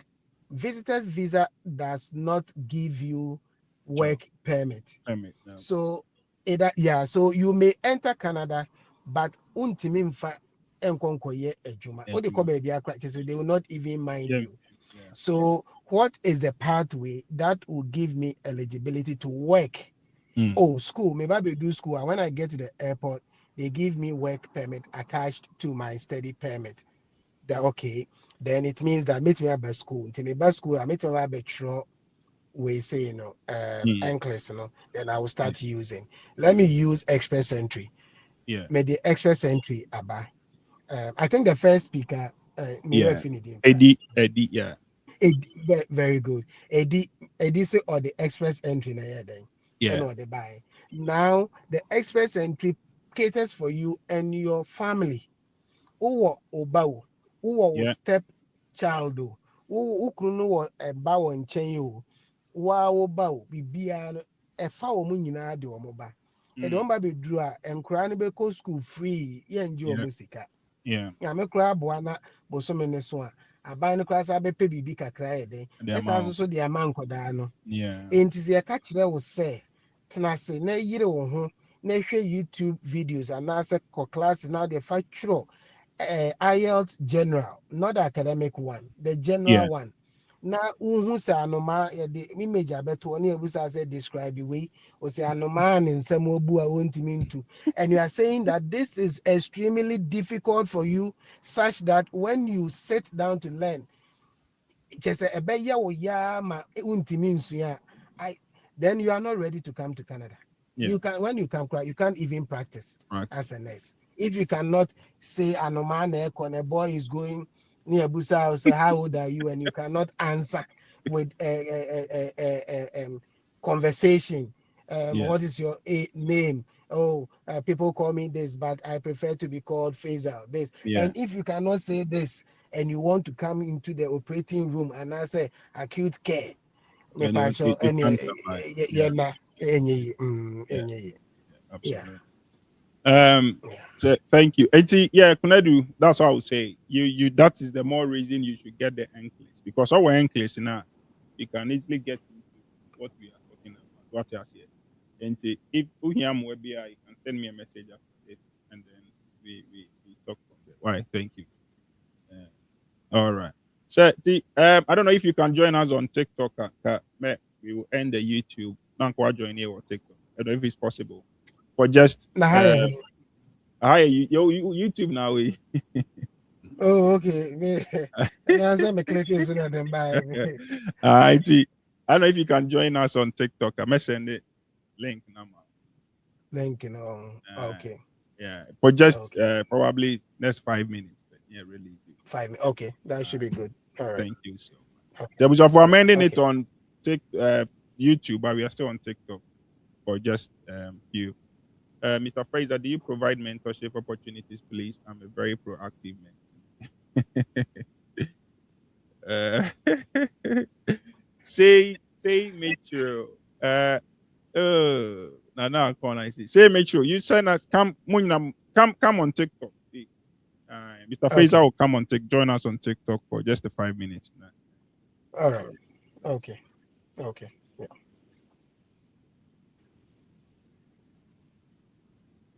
visitor's visa does not give you Job. work permit. No. So yeah, so you may enter Canada, but untimi mfa enkonkoye ejuma. What they call Juma. baby they will not even mind Yeah, you. yeah, So what is the pathway that will give me eligibility to work? mm, Oh, school. Maybe I do school. And when I get to the airport, they give me work permit attached to my study permit. That okay. Then it means that meet me at school. Until me by school, I meet me at we say mm, Nclex, then I will yeah, start using. Let me use express entry. yeah, May the express entry aba. I think the first speaker, Miro yeah. Affinity, Eddie, yeah, very, very good. Edi say or the express entry na yeah then, and yeah, or the buy. Now the express entry caters for you and your family. Uwo obawo, uwo yeah, step child o, uwo ukunu no wo eba wo nchen o, wa wo ba o bibia no efa wo mu nyina de wo ba. E de mm, wo ba be duru a enkura no be go school free, ye nje wo yeah, sika. yeah. Ya me kura aboa na bosome ne so a aban no kura sa be pe bibi kakra ye den. The Esa so amount, so de ama nkoda no. yeah, Enti se ka kire wo se tena se na yire wo ho na hwɛ YouTube videos and anaasɛ kɔ classes now the factual IELTS general, not the academic one, the yeah, general one. Na uhu sa anoma the image abeto ne ebusa say describe the way o say anoma ne nsɛm obu a wontimi ntu, and you are saying that this is extremely difficult for you such that when you sit down to learn just a ɛbɛyɛ wo ya ma wontimi nsua I then you are not ready to come to Canada. yeah. You can when you come you can't even practice Right. as a nurse. If you cannot say anoma na a boy is going near Busa say how old are you and you cannot answer with a conversation. Yeah, What is your name? Oh, people call me this, but I prefer to be called Faisal. This, yeah. and if you cannot say this, and you want to come into the operating room and I say acute care, me And pacho you and can't survive. yeah Yeah, na yeah, yeah. absolutely. So thank you. Yeah, Kunedu, that's what I would say. You that is the more reason you should get the Nclex because our Nclex now you can easily get into what we are talking about, what you are saying. And if you hear more, you can send me a message after this, and then we talk from there. Why? Thank you. All right. So I don't know if you can join us on TikTok. We will end the YouTube. Now, join here or TikTok. I don't know if it's possible. For just Na hi. hi, YouTube now. We. Oh, okay. Me, and I say me click it so that them buy me. I see. I don't know if you can join us on TikTok. I may send the link now. Link, Uh, okay, yeah, for just okay. probably next 5 minutes. But yeah, really. Do. 5 okay, that should Uh, be good. All right. thank you so much. Okay. There was for Yeah, amending it okay. on YouTube, but we are still on TikTok for just few. Mr. Fraser, do you provide mentorship opportunities, please? I'm a very proactive mentee. uh, say, make sure. Uh, Now, I see. Say, make sure you send us. Come on TikTok. Mr. Fraser will come on join us on TikTok for just the 5 minutes. All right. Okay.